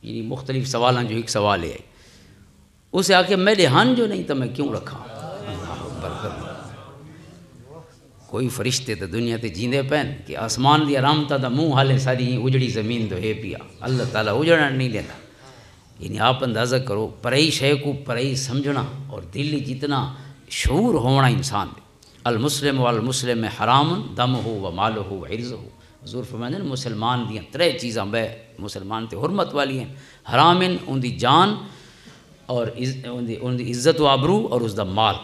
S1: یعنی مختلف سوالاں جو ایک سوال ہے اسے آکے میرے ہن جو نہیں تو میں کیوں رکھا؟ کوئی فرشتے تو دنیا تے جیندے پین کہ آسمان دی رحمتاں دا منہ حالے ساری اجڑی زمین تو ہے پیا، اللہ تعالیٰ اجڑنا نہیں لینا۔ یعنی آپ اندازہ کرو پرئی شے کو پرئی سمجھنا اور دل جتنا شعور ہونا انسان دے۔ المسلم والمسلم حرام دمہ و مالہ و عرضہ، حضور فرماتے ہیں مسلمان دیاں 3 چیزاں بے مسلمان تے حرمت والی ہیں، حرام ہیں ان دی جان اور ان دی عزت و آبرو اور اس دا مال،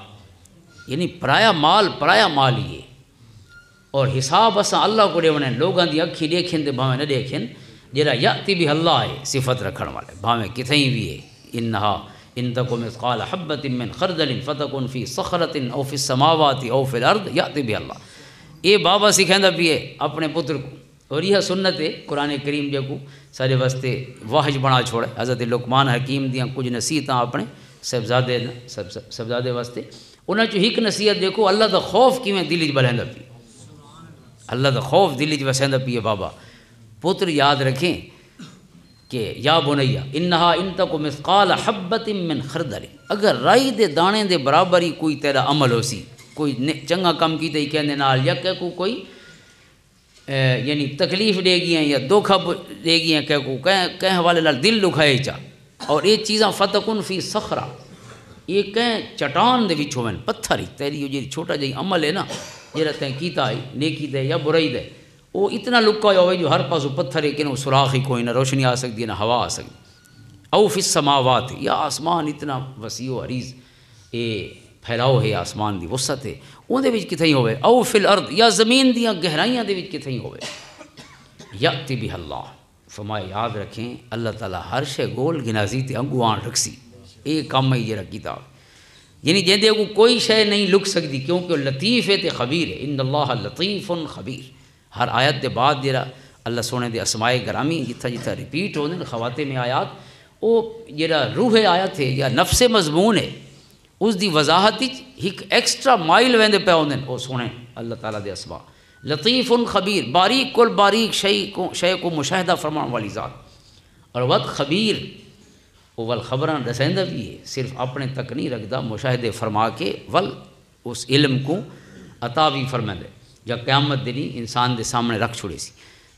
S1: یعنی پرایا مال ہی ہے۔ اور حساب اساں اللہ کو ڈیونے لوگاں دی اکھی دیکھیں تے بھاویں نہ دیکھیں، جڑا یاتی بھی اللہ ہے صفت رکھن والے بھاویں کتھیں بھی ہے۔ انہا ان تک مثقال حبۃ من خردل فتکن فی صخرۃ او فی السماوات او فی الارض یاتی بھی اللہ۔ یہ بابا سکھیندا بھی ہے اپنے پتر کو، اور یہ سنت ہے قرآن کریم جو کو سارے واسطے واحج بنا چھوڑے۔ حضرت لقمان حکیم دیاں کچھ نصیحتاں اپنے صاحبزادے واسطے، انہاں چوں ایک نصیحت دیکھو اللہ دا خوف کیویں دل وچ بلیندا پی، اللہ دا خوف دل وچ وسیندا پی ہے۔ بابا پتر یاد رکھیں کہ یا بنیا انہا ان تک مثقال حبۃ من خردل، اگر رائی دے دانے دے برابر ہی کوئی تیرا عمل ہو سی، کوئی چنگا کم کیتے ہی کہنے نال یا کہ کوئی یعنی تکلیف دے گی یا دھوکھا دے گی کہ کہیں حوالے نال دل دکھائے چا، اور یہ چیزاں فتکن فی صخرہ، یہ کہیں چٹان دے وچ ہوئیں پتھر ہی تیری جو چھوٹا جہی عمل ہے نا جہاں تیں کیتا ہے نیکی دے یا برائی دے وہ اتنا لکا ہوئے جو ہر پاسو پتھر ہے کہ نہ سوراخ ہی کوئی نہ روشنی آ سکتی ہے نہ ہوا آ سکتی۔ او فی السماوات، یا آسمان اتنا وسیع و عریض یہ پھیلاؤ ہے آسمان دی وسعت ہے اون دے وچ کتھیں ہوئے، او فی الارض یا زمین دیاں گہرائیاں دے وچ کتھیں ہوئے، یاتی بہ اللہ، فرمائے یاد رکھیں اللہ تعالیٰ ہر شے گول گنازی تے انگو آن رکھسی، یہ کام ہی جرا کتاب یعنی جہدے کو کوئی شے نہیں لک سکتی کیونکہ لطیف ہے تے خبیر ہے، ان اللہ لطیف خبیر۔ ہر آیت دے بعد جرا اللہ سونے دے اسماء گرامی جتھا جتھا ریپیٹ ہونے خواتین میں آیات وہ جرا روح آیت ہے یا نفس مضمون ہے اس دی وضاحت ایک ایکسٹرا مائل ویندے پہ ہوندے وہ سونے اللہ تعالیٰ دے اسماء لطیف خبیر، باریک کل باریک شے کو مشاہدہ فرمان والی ذات۔ اور وقت خبیر وہ ول خبراں دسیندا بھی ہے، صرف اپنے تک نہیں رکھدا، مشاہدے فرما کے ول اس علم کو عطا بھی فرمائے یا قیامت دن انسان دے سامنے رکھ چھوڑے سی۔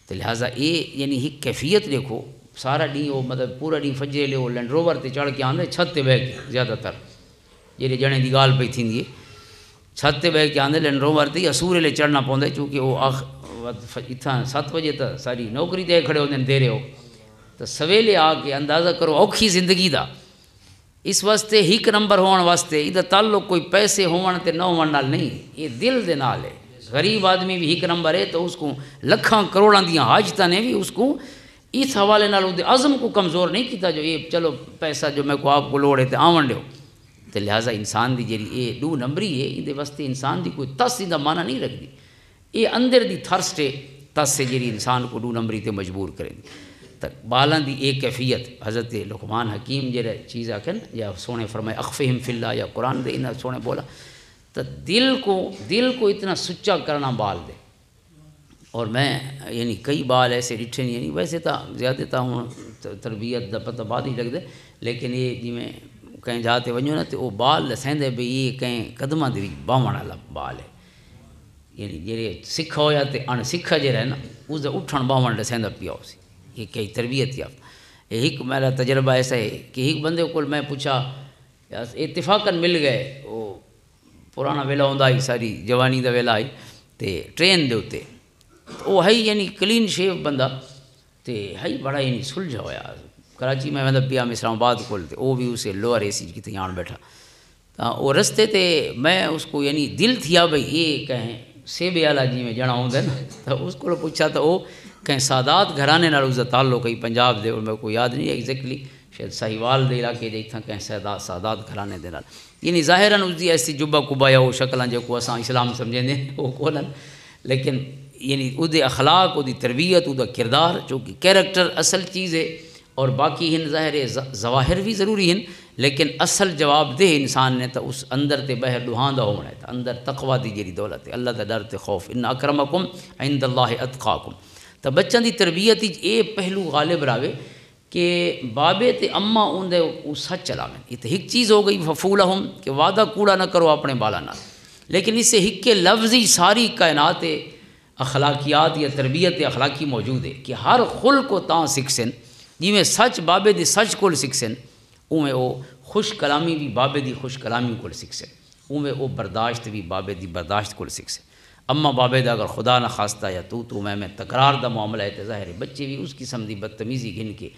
S1: تو لہٰذا یہ یعنی ایک کیفیت دیکھو، سارا ڈی وہ مطلب پورا ڈی فجرے لے وہ لینڈ روور تے چڑھ کے آندے چھت تے بہ کے، زیادہ تر جڑے جنے دی گال پئی تھیندی ہے چھت تے بہ کے آندے لینڈ روور تے اسورے لے چڑھنا پوندا چونکہ وہ اتھاں 7 بجے تک ساری نوکری تے کھڑے ہوندے دے رہے ہو، تو سویلے آ کے اندازہ کرو اوکھی زندگی دا۔ اس واسطے ایک نمبر ہون واسطے ادھا تعلق کوئی پیسے ہون تے نہ ہون نال نہیں، یہ دل دے نال ہے۔ غریب آدمی بھی ایک نمبر ہے تو اس کو لکھاں کروڑاں دیاں حاجتاں نے بھی اس کو اس حوالے نال دے عزم کو کمزور نہیں کیتا جو یہ چلو پیسہ جو میں کو آپ کو لوڑ ہے تے آون دیو۔ تو لہٰذا انسان دی جڑی یہ 2 نمبری ہے یہ واسطے انسان دی کوئی تس دا معنی نہیں رکھدی، یہ اندر دی تھرسٹ ہے، تس سے جڑی انسان کو 2 نمبری تے مجبور کرے دی۔ تک بالاں دی ایک کیفیت حضرت لقمان حکیم جڑا چیز آکھن یا سونے فرمائے اخفہم فی اللہ یا قرآن دے انہاں سونے بولا تو دل کو اتنا سچا کرنا بال دے۔ اور میں یعنی کئی بال ایسے ڈٹھے نہیں، یعنی ویسے تو زیادہ تا ہوں تربیت دا پتہ بعد ہی لگ دے، لیکن یہ جی میں کہیں جاتے ونجو نا تو وہ بال دسیندے بھی یہ کہیں قدماں دے باہمن والا بال ہے، یعنی جڑے سکھا ہویا تے ان سکھا جڑا ہے نا اس دا اٹھن باہمن دسیندا پیا ہو سی، یہ کئی تربیت یافتہ۔ ایک میرا تجربہ ایسا ہے کہ ایک بندے کو میں پوچھا اتفاقاً مل گئے، وہ پرانا ویلا ہوندا ہی ساری جوانی دا ویلا آئی تے ٹرین دے اتے وہ ہے یعنی کلین شیو بندہ تے ہے بڑا یعنی سلجھا ہویا، کراچی میں مطلب پیا اسلام آباد کھول تے وہ بھی اسے لوور اے سی کی آن بیٹھا، وہ رستے تے میں اس کو یعنی دل تھیا بھئی یہ کہیں سیبے والا جی میں جنا ہوندا نا، تو اس کو پوچھا تو وہ کہیں سادات گھرانے نال اس دا تعلق ہے پنجاب دے، اور میں کو یاد نہیں ایگزیکٹلی شاید ساہیوال دے علاقے جے اتھاں کہیں سادات گھرانے دے نال، یعنی ظاہراً اس دی ایسی جبہ کبا یا وہ شکلاں جو کو اساں اسلام سمجھیں وہ کونن، لیکن یعنی او دے اخلاق، او دی تربیت، او دا کردار چونکہ کیریکٹر اصل چیز ہے، اور باقی ہن ظاہر ظواہر بھی ضروری ہیں، لیکن اصل جواب دہ انسان نے تو اس اندر تے باہر ڈوہاں دا ہونا ہے، اندر تقوی دی جڑی دولت ہے، اللہ دا ڈر تے خوف، ان اکرمکم عند اللہ اتقاکم۔ تو بچوں دی تربیت اے پہلو غالب راوے کہ بابے تے اماں اندے سچ چلاویں، یہ تو ایک چیز ہو گئی ففولہم کہ وعدہ کوڑا نہ کرو اپنے بالا نال، لیکن اس سے ایک کے لفظی ساری کائنات اخلاقیات یا تربیت اخلاقی موجود ہے کہ ہر خلق کو تاں سکھسن، جی میں سچ بابے دی سچ کول سکھسن، اویں او خوش کلامی بھی بابے دی خوش کلامی کول سکھسن، اویں او برداشت بھی بابے دی برداشت کول سکھسن۔ اما بابے دا اگر خدا نہ خواستہ یا تو میں تکرار دا معاملہ ہے تو ظاہر ہے بچے بھی اس قسم دی بدتمیزی گھن کے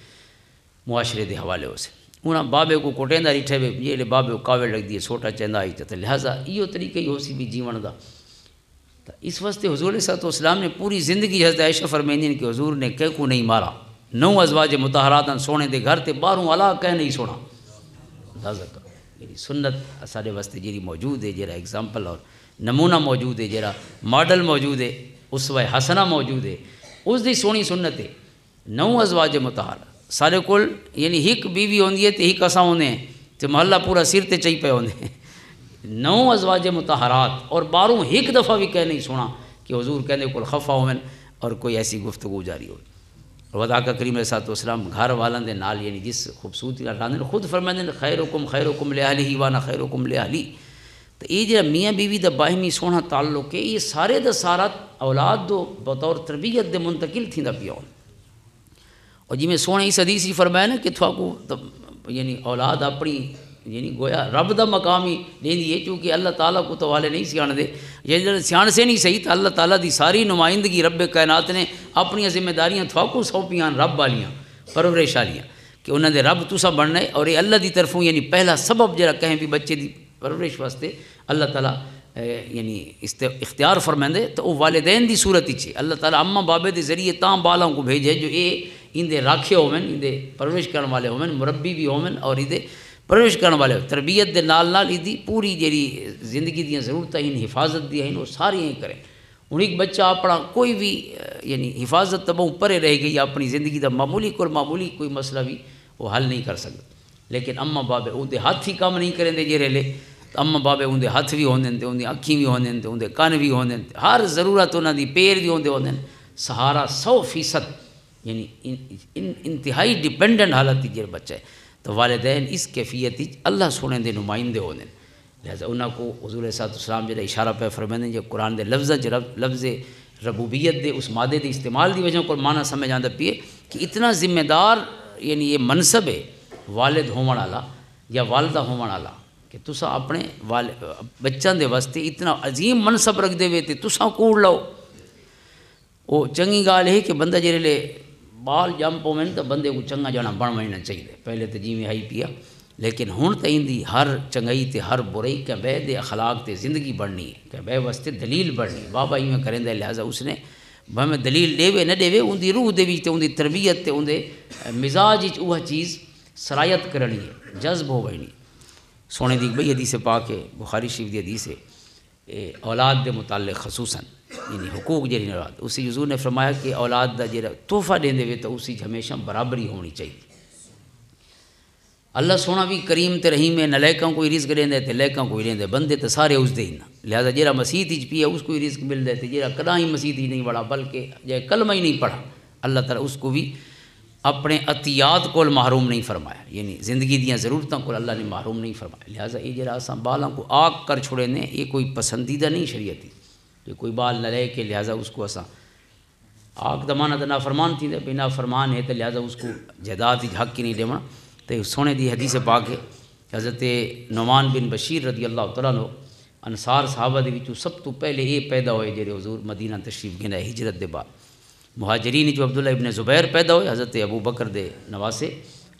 S1: معاشرے دے حوالے ہو سے انہاں بابے کو کوٹیندا ریٹھے وے یہ بابے کو کاوڑ لگ دی سوٹا چیندا آئی تو لہٰذا ایو طریقہ ہی ہو سی بھی جیون دا۔ تو اس واسطے حضور صلی اللہ علیہ وسلم نے پوری زندگی حضرت عائشہ فرمائندی کہ حضور نے کہہ کو نہیں مارا، 9 ازواج مطہرات سونے دے گھر تے 12 علا کہہ نہیں سونا، اندازہ کرو میری سنت سارے واسطے جیری موجود ہے، جیرا ایگزامپل اور نمونہ موجود ہے، جیرا ماڈل موجود ہے، اسوہ حسنہ موجود ہے، اس دی سونی سنت ہے 9 ازواج مطہر سارے کول یعنی ایک بیوی ہوندی ہے تے ایک اساں ہوندے ہیں تے محلہ پورا سر تے چئی پے ہوندے ہیں، 9 ازواج مطہرات اور 12 ایک دفعہ بھی کہہ نہیں سنا کہ حضور کہنے کول خفا ہوئن اور کوئی ایسی گفتگو جاری ہوئی۔ ودا کا کریم علیہ السلام گھر والوں دے نال یعنی جس خوبصورتی نال خود فرمائندے ہیں خیرکم لأہلہ وانا خیرکم لأہلی۔ تو یہ جو میاں بیوی دا باہمی سونا تعلق ہے یہ سارے دا سارا اولاد دو بطور تربیت دے منتقل تھیندا پیا ہون، اور جی میں سونے اس حدیث ہی فرمایا نا کہ تھوا کو یعنی اولاد اپنی یعنی گویا رب دا مقام ہی دیندی ہے، چونکہ اللہ تعالیٰ کو تو والے نہیں سیاح دے، یہ سیاح سے نہیں صحیح تو اللہ تعالیٰ دی ساری نمائندگی رب کائنات نے اپنی ذمہ داریاں تھوا کو سونپیاں رب والیاں پرورش والیاں کہ انہوں نے رب تسا بننا ہے، اور یہ اللہ دی طرفوں یعنی پہلا سبب جڑا کہیں بھی بچے دی پرورش واسطے اللہ تعالیٰ یعنی اختیار فرمائندے تو وہ والدین دی صورت ہی اللہ تعالیٰ اماں بابے دے ذریعے تاں بالاں کو بھیجے جو یہ اندے راکھے ہومن، اندے پرورش کرنے والے ہومن، مربی بھی ہومن اور اندے پرورش کرنے والے تربیت دے نال نال دی پوری جیڑی زندگی دیاں ضرورتیں ہیں حفاظت دی ہیں وہ ساری ہی کریں۔ ہوں ایک بچہ اپنا کوئی بھی یعنی حفاظت تو بہت پرے رہ گئی اپنی زندگی دا معمولی کوئی مسئلہ بھی وہ حل نہیں کر سکتا، لیکن اماں بابے اندے ہاتھ ہی کام نہیں کریں دے جیرے لے تو اماں بابے اندے ہاتھ بھی ہوندے تے اندے اکھیں بھی ہوندے تے اندے کان بھی ہوندے ہر ضرورت انہاں دی پیر بھی ہوندے سہارا 100% یعنی انتہائی ڈپینڈنٹ حالت جڑا بچہ ہے تو والدین اس کیفیت اللہ سونے دے نمائندے ہونے لہذا انہاں کو حضور علیہ السلام جڑا اشارہ پہ فرمائیں جو قرآن دے لفظ ربوبیت دے اس مادے دے استعمال دی وجہ کو معنی سمجھ آندا پیے کہ اتنا ذمہ دار یعنی یہ منصب ہے والد ہون والا یا والدہ ہون والا کہ تساں اپنے بچوں دے واسطے اتنا عظیم منصب رکھ دے وے تے تساں کوڑ لو وہ چنگی گال ہے کہ بندہ جڑے لے بال جم پویں تو بندے کو چنگا جانا بن وجنا چاہیے پہلے تو جی میں ہائی پیا لیکن ہن تو اندی ہر چنگائی تے ہر برائی کہ بے دے اخلاق تے زندگی بڑھنی ہے کہ بے واسطے دلیل بڑھنی بابا میں کریں دے لہذا اس نے بھاویں دلیل دے نہ دے ان دی روح دے وچ تے ان دی تربیت تے ان دے مزاج وچ وہ چیز سرایت کرنی ہے جذب ہو وینی سونے دی بھئی حدیث پاک ہے بخاری شریف دی حدیث ہے اولاد دے متعلق خصوصاً یعنی حقوق جڑی اولاد اسی حضور نے فرمایا کہ اولاد دا جڑا تحفہ دیندے وے تو اسی ہمیشہ برابری ہونی چاہیے اللہ سونا بھی کریم تے رحیم ہے نہ لیکاں کوئی رزق دیندے تے لیکاں کوئی دیندے بندے تے سارے اس دے ہی نہ لہذا جڑا مسیح وچ پیا اس کو ہی رزق مل دے تے جڑا کداں ہی مسیح ہی نہیں پڑھا بلکہ جے کلمہ ہی نہیں پڑھا اللہ تعالیٰ اس کو بھی اپنے عطیات کو محروم نہیں فرمایا یعنی زندگی دیاں ضرورتوں کو اللہ نے محروم نہیں فرمایا لہذا یہ جڑا اساں بالاں کو آگ کر چھوڑے نے یہ کوئی پسندیدہ نہیں شریعت کہ کوئی بال نہ لے کے لہذا اس کو اساں آگ دا معنی تو نافرمان تھی دے بنا فرمان ہے تو لہذا اس کو جائیداد حق کی نہیں دیونا تو سونے دی حدیث پاک ہے حضرت نعمان بن بشیر رضی اللہ تعالیٰ عنہ انصار صحابہ دے وچوں سب تو پہلے یہ پیدا ہوئے جڑے حضور مدینہ تشریف گئے ہجرت دے بعد مہاجرین جو عبداللہ ابن زبیر پیدا ہوئے حضرت ابو بکر دے نواسے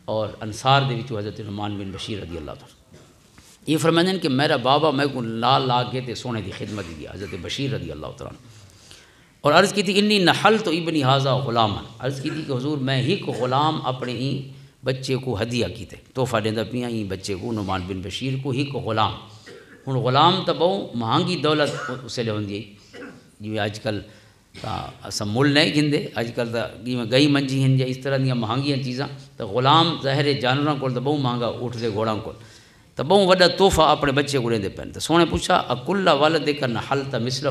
S1: اور انصار دے وچوں حضرت نعمان بن بشیر رضی اللہ تعالیٰ یہ فرمائیں کہ میرا بابا میں کو لال لا کے تے سونے دی خدمت دیا حضرت بشیر رضی اللہ تعالیٰ اور عرض کی تھی انی نحل تو ابنی حاضہ غلاما عرض کی تھی کہ حضور میں ہی کو غلام اپنے ہی بچے کو ہدیہ کیتے تحفہ دیندہ پیا ہی بچے کو نعمان بن بشیر کو ہی کو غلام ہن غلام تو بہت مہنگی دولت اسے لے ہوندی جی اج کل اساں مل نہیں گھندے اج کل تو گئی منجی ہیں یا اس طرح دیا مہنگیاں چیزاں تو غلام ظاہر جانوراں کو تو بہت مہنگا اٹھ دے گھوڑاں کو تو بہت وڈا تحفہ اپنے بچے کو دیندے پین تو سونے پوچھا اکل والد کر نحل تا مثلہ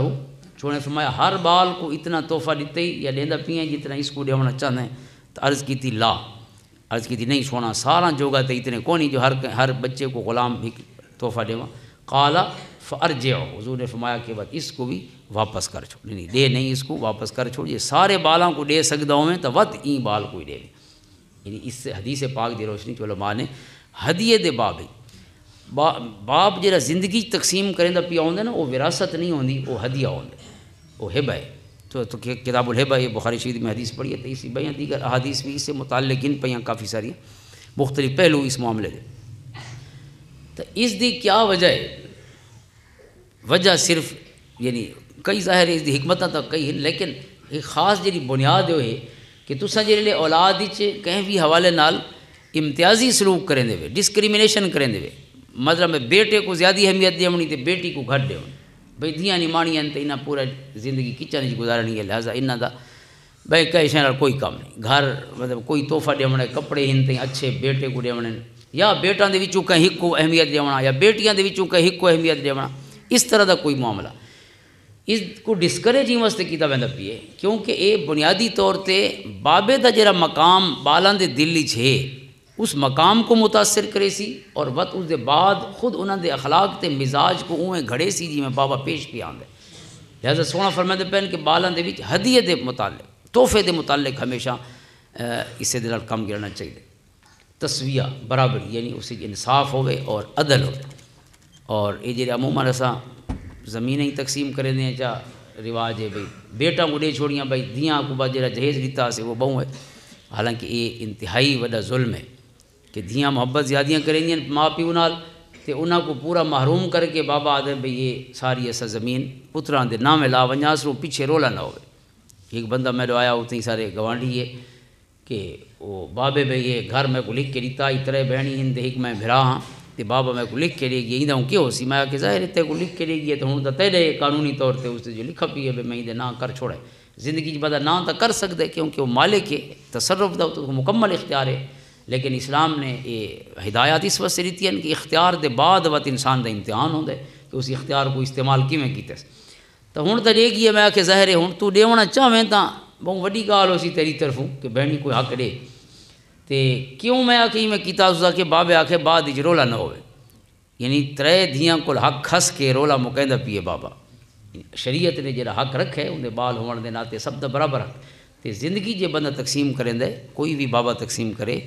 S1: سونے فرمایا ہر بال کو اتنا تحفہ دیتے ہی یا دیندہ پییں جتنا اس کو دیونا چاہتے ہیں تو عرض کی تھی لا عرض کی تھی نہیں سونا سارا جوگا تے اتنے کونی جو ہر بچے کو غلام بھی تحفہ دیوا قال فارجعوا حضور نے فرمایا کہ بات اس کو بھی واپس کر چھوڑ نہیں دے نہیں اس کو واپس کر چھوڑ یہ سارے بالاں کو دے سکتا ہوں میں تو وقت این بال کو ہی دے یعنی اس سے حدیث پاک دی روشنی جو علماء نے ہدیے دے باب باپ جڑا زندگی تقسیم کریں دا پیا ہوندے نا وہ وراثت نہیں ہوندی وہ ہدیہ ہوندے وہ ہبہ ہے تو کتاب الہبہ یہ بخاری شریف میں حدیث پڑھی ہے تو اسی بیان دیگر احادیث بھی اس سے متعلق ان پیاں کافی ساری مختلف پہلو اس معاملے دے تو اس دی کیا وجہ ہے وجہ صرف یعنی کئی ظاہر اس دی حکمتاں تو کئی ہیں لیکن ایک خاص جڑی بنیاد ہے کہ تساں جڑے اولاد وچ کہیں بھی حوالے نال امتیازی سلوک کریں دے ڈسکریمنیشن کریں دے مطلب میں بیٹے کو زیادہ اہمیت دیونی تے بیٹی کو گھٹ دیونی بھئی دھیاں نہیں مانی ہیں تو انہیں پورا زندگی کچن گزارنی ہے لہٰذا انہاں دا بھائی کئی شہر کوئی کام نہیں گھر مطلب کوئی تحفہ دیونا کپڑے ہن تے اچھے بیٹے کو دیونے یا بیٹاں دے وچوں کہیں ہک کو اہمیت دیونا یا بیٹیاں دے وچوں کہیں ہک کو اہمیت دیونا اس طرح دا کوئی معاملہ اس کو ڈسکریج ہی واسطے کیتا ویندا پیے کیونکہ اے بنیادی طور تے بابے دا جڑا مقام بالاں دے دل وچ ہے اس مقام کو متاثر کرے سی اور وقت اس دے بعد خود انہاں دے اخلاق تے مزاج کو اویں گھڑے سی جی میں بابا پیش پہ آندے لہذا سونا فرماتے پہن کہ بالاں دے وچ ہدیے دے متعلق تحفے دے متعلق ہمیشہ اسے دے نال کم گرنا چاہیے تسویہ برابری یعنی اسے انصاف ہوئے اور عدل ہوئے اور یہ جڑے عموماً اساں زمینیں تقسیم کرے دیں چاہ رواج ہے بھئی بیٹا کو دے چھوڑیاں بھئی دیاں کو بعد جڑا جہیز دیتا سے وہ بہوں ہے حالانکہ یہ انتہائی وڈا ظلم ہے کہ دھیاں محبت زیادیاں کریں گی ماں پیو نال تے انہاں کو پورا محروم کر کے بابا آدھے بھئی یہ ساری ایسا زمین پتران دے نام لا ونجاس رو پیچھے رولا نہ ہوئے ایک بندہ میرے آیا اتنی سارے گوانڈی ہے کہ وہ بابے بھئی یہ گھر میں کو لکھ کے دیتا اترے بہنی ہند ایک میں بھرا ہاں تے بابا میں کو لکھ کے لے گیا ہوں کیوں سی میں کہ ظاہر تے کو لکھ کے لے گیا تو ہوں تو تیرے قانونی طور تے اس جو لکھا پی ہے میں یہ نہ کر چھوڑے زندگی کی بدا نہ تو کر سکتے کیونکہ وہ مالک ہے تصرف دا تو مکمل اختیار ہے لیکن اسلام نے یہ ہدایات اس وقت سے دیتی ہیں کہ اختیار دے بعد وقت انسان دا امتحان ہوتا ہے کہ اس اختیار کو استعمال کیویں کیتے تو ہوں تو لے گئی میں کہ ظاہر ہے ہوں تو دیونا چاہیں تو بہت وڈی گال ہو سی تیری طرفوں کہ بہنی کوئی حق دے تے کیوں میں آکھی میں کیتا اس کہ بابے آکھے بعد اچ رولا نہ ہوئے، یعنی ترے دھیاں کول حق کھس کے رولا مکیندا پیے بابا. شریعت نے جڑا حق رکھے اندے بال ہون دے ناتے سب دا برابر حق تے زندگی جے بندہ تقسیم کریندا ہے کوئی بھی بابا تقسیم کرے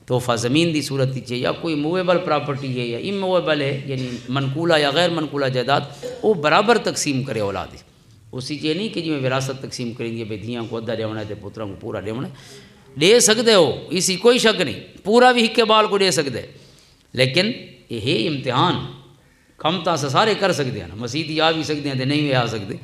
S1: تحفہ زمین دی صورت وچ یا کوئی موویبل پراپرٹی ہے یا اموویبل ہے یعنی منقولہ یا غیر منقولہ جائیداد وہ برابر تقسیم کرے اولاد اسی چیز نہیں کہ جی میں وراثت تقسیم کریں گے بھئی دھیاں کو ادھا ڈیونا ہے تے پتراں کو پورا ڈیونا ہے دے سکتے ہو اسی کوئی شک نہیں پورا بھی ہکے بال کو دے سکتے لیکن یہ امتحان کم تا سارے کر سکتے ہیں مسیح آ بھی سکتے ہیں تے نہیں بھی آ سکتے.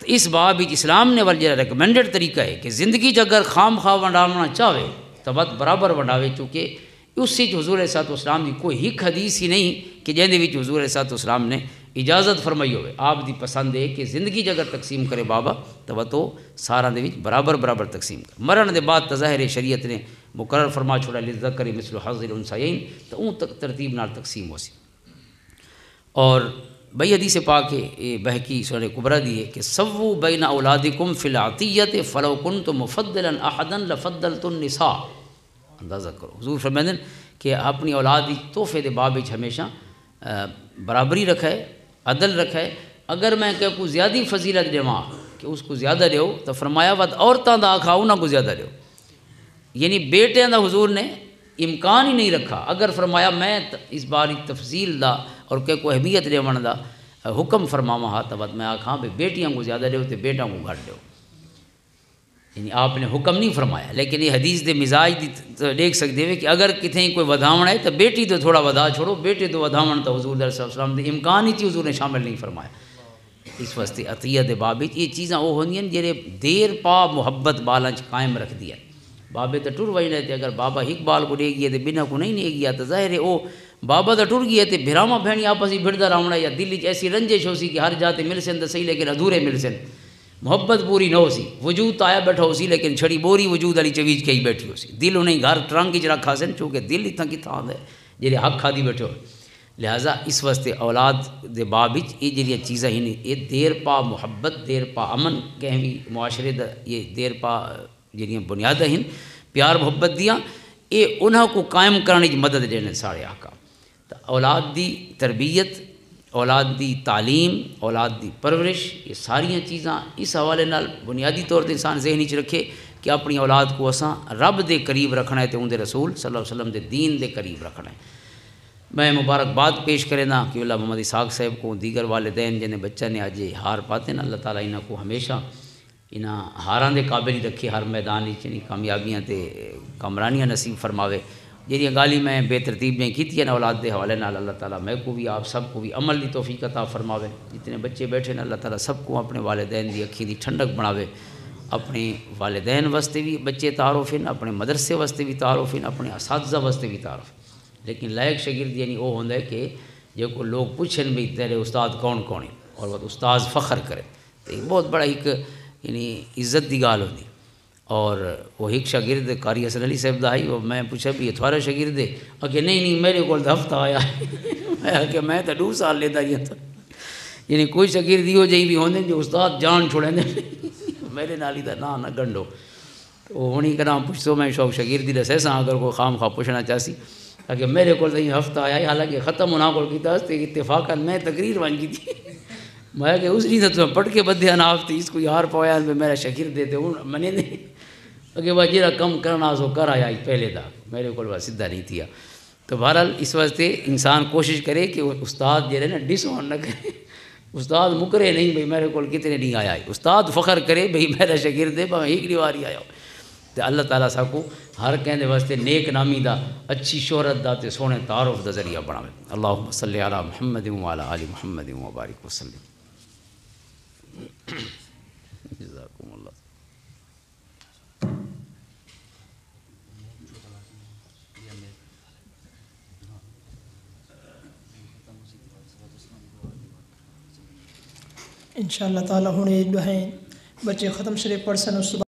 S1: اس باب اسلام نے ول جڑا ریکمینڈڈ طریقہ ہے کہ زندگی اگر خام خواہ ونڈاونا چاہے تو بات برابر ونڈاوے چونکہ اس حضور علیہ السلام کی کوئی ایک حدیث ہی نہیں کہ جن دے حضور علیہ السلام نے اجازت فرمائی ہوئے. آپ دی پسند ہے کہ زندگی اگر تقسیم کرے بابا تو سارا دے برابر برابر تقسیم کر مرن دے بعد تظاہر شریعت نے مقرر فرما چھوڑا للذکر مثل حظ الانثیین تو اون تک ترتیب نال تقسیم ہو سی. اور بھئی حدیث پاک ہے بہقی سنن کبریٰ دی ہے کہ سووا بین اولادکم فی العطیۃ فلو کنت مفضلا احدا لفضلت النساء. اندازہ کرو حضور فرمائیں کہ اپنی اولاد کی تحفے دے باب ہمیشہ برابری رکھے عدل رکھے. اگر میں کہ کو زیادہ فضیلت دیواں کہ اس کو زیادہ دیو تو فرمایا ود عورتاں دا آکھا انہاں کو زیادہ دیو یعنی بیٹے دا حضور نے امکان ہی نہیں رکھا. اگر فرمایا میں اس باری تفضیل دا اور کہ کو اہمیت دیون دا حکم فرماواں ہا تو میں آکھاں بھئی بیٹیاں کو زیادہ دیو تے بیٹاں کو گھٹ دیو یعنی آپ نے حکم نہیں فرمایا. لیکن یہ حدیث دے مزاج دی دیکھ سکتے ہیں کہ اگر کتیں کوئی ودھاونا ہے تو بیٹی تو تھوڑا ودا چھوڑو بیٹے تو ودھاون تو حضور صلی اللہ علیہ وسلم دے امکان ہی تھی حضور نے شامل نہیں فرمایا. اس واسطے عطیہ دے باب یہ چیزاں وہ ہوندیاں جڑے دیر پا محبت بالاں قائم رکھ دیا. بابے تو ٹر وئی رہتے اگر بابا ایک بال کو دے گیا تو بنا کو نہیں دے گیا تو ظاہر ہے وہ بابا تو ٹر گیا تو بھراواں بہنی آپس ہی بھڑدا رہنا یا دل ایسی رنجش ہو سی کہ ہر جاتے مل سن تو صحیح لیکن ادھورے مل سن محبت پوری نہ ہو سی وجود آیا بیٹھا ہو سی لیکن چھڑی بوری وجود والی چویج کے ہی بیٹھی ہو سی دل انہیں گھر ٹرنک چ رکھا سن چونکہ دل اتنا کتنا آتا ہے جہے حق کھا دی بیٹھے ہو. لہٰذا اس واسطے اولاد دے باب یہ جڑیاں چیزاں ہی نہیں یہ دیر پا محبت دیر پا امن کہیں بھی معاشرے دا یہ دیر پا جڑیاں بنیادیں ہیں پیار محبت دیاں یہ انہاں کو قائم کرنے کی مدد دینے سارے آقا. تو اولاد دی تربیت اولاد دی تعلیم اولاد دی پرورش یہ ساریاں چیزاں اس حوالے نال بنیادی طور تے انسان ذہنی چ رکھے کہ اپنی اولاد کو اساں رب دے قریب رکھنا ہے تے اون دے رسول صلی اللہ علیہ وسلم دے دین دے قریب رکھنا ہے. میں مبارکباد پیش کرنا کہ اللہ محمد اسحاق صاحب کو دیگر والدین جنہیں بچہ نے آج ہار پاتے ہیں اللہ تعالیٰ انہاں کو ہمیشہ انہاں ہاراں دے قابل ہی رکھے ہر میدان چنی کامیابیاں تے کامرانیاں نصیب فرماوے. جہاں گالی میں بے ترتیب نے کی اولاد دے حوالے نال اللہ تعالیٰ میں کو بھی آپ سب کو بھی عمل دی توفیق عطا فرماوے. جتنے بچے بیٹھے ہیں اللہ تعالیٰ سب کو اپنے والدین دی اکھی دی ٹھنڈک بناوے. اپنے والدین واسطے بھی بچے تعارف ہیں اپنے مدرسے واسطے بھی تعارف ہیں اپنے اساتذہ واسطے بھی تعارف. لیکن لائق شاگرد یعنی وہ ہوتا ہے کہ جو کو لوگ پوچھیں بھی تیرے استاد کون کون ہیں اور وہ استاد فخر کرے تو یہ بہت بڑا ایک یعنی عزت دی گال ہوتی. اور وہ ایک شاگرد قاری حسن علی صاحب دا آئی وہ میں پوچھا بھی یہ تھوڑا شاگرد ہے کہ نہیں میرے کو ہفتہ آیا ہے میں تو 2 سال لیتا گیا تھا. یعنی کوئی شاگرد یہ جی بھی ہوندے جو استاد جان چھوڑیں میرے نال ہی دا نہ گنڈو تو ہونی کرا پوچھو میں شوق شاگردی دسے سا اگر کوئی خام خواہ پوچھنا چاہسی کہ میرے کو ہفتہ آیا ہے حالانکہ ختم ہونا کو کیتا اتفاقاً میں تقریر بن کی تھی میں کہ اس نہیں تو پڑھ کے بدھے ناف تھی اس کو یار پوایا میں میرا شاگرد دیتے ہوں منے نہیں کہ وہ جرا کم کرنا سو کر آیا پہلے دا میرے کو سیدھا نہیں تھیا. تو بہرحال اس واسطے انسان کوشش کرے کہ استاد جڑے نا ڈس آن نہ کرے استاد مکرے نہیں بھئی میرے کو کتنے نہیں آیا ہے استاد فخر کرے بھئی میرا شاگرد ہے میں ایک بار ہی آیا ہوں. تو اللہ تعالیٰ سا کو ہر کہنے واسطے نیک نامی دا اچھی شہرت دا تے سونے تعارف دا ذریعہ بناوے. اللہم صلی علی محمد وعلی آل محمد وبارک وسلم. جزاکم اللہ.
S2: انشاءاللہ تعالیٰ ہونے دعائیں بچے ختم شریف پڑھ سن.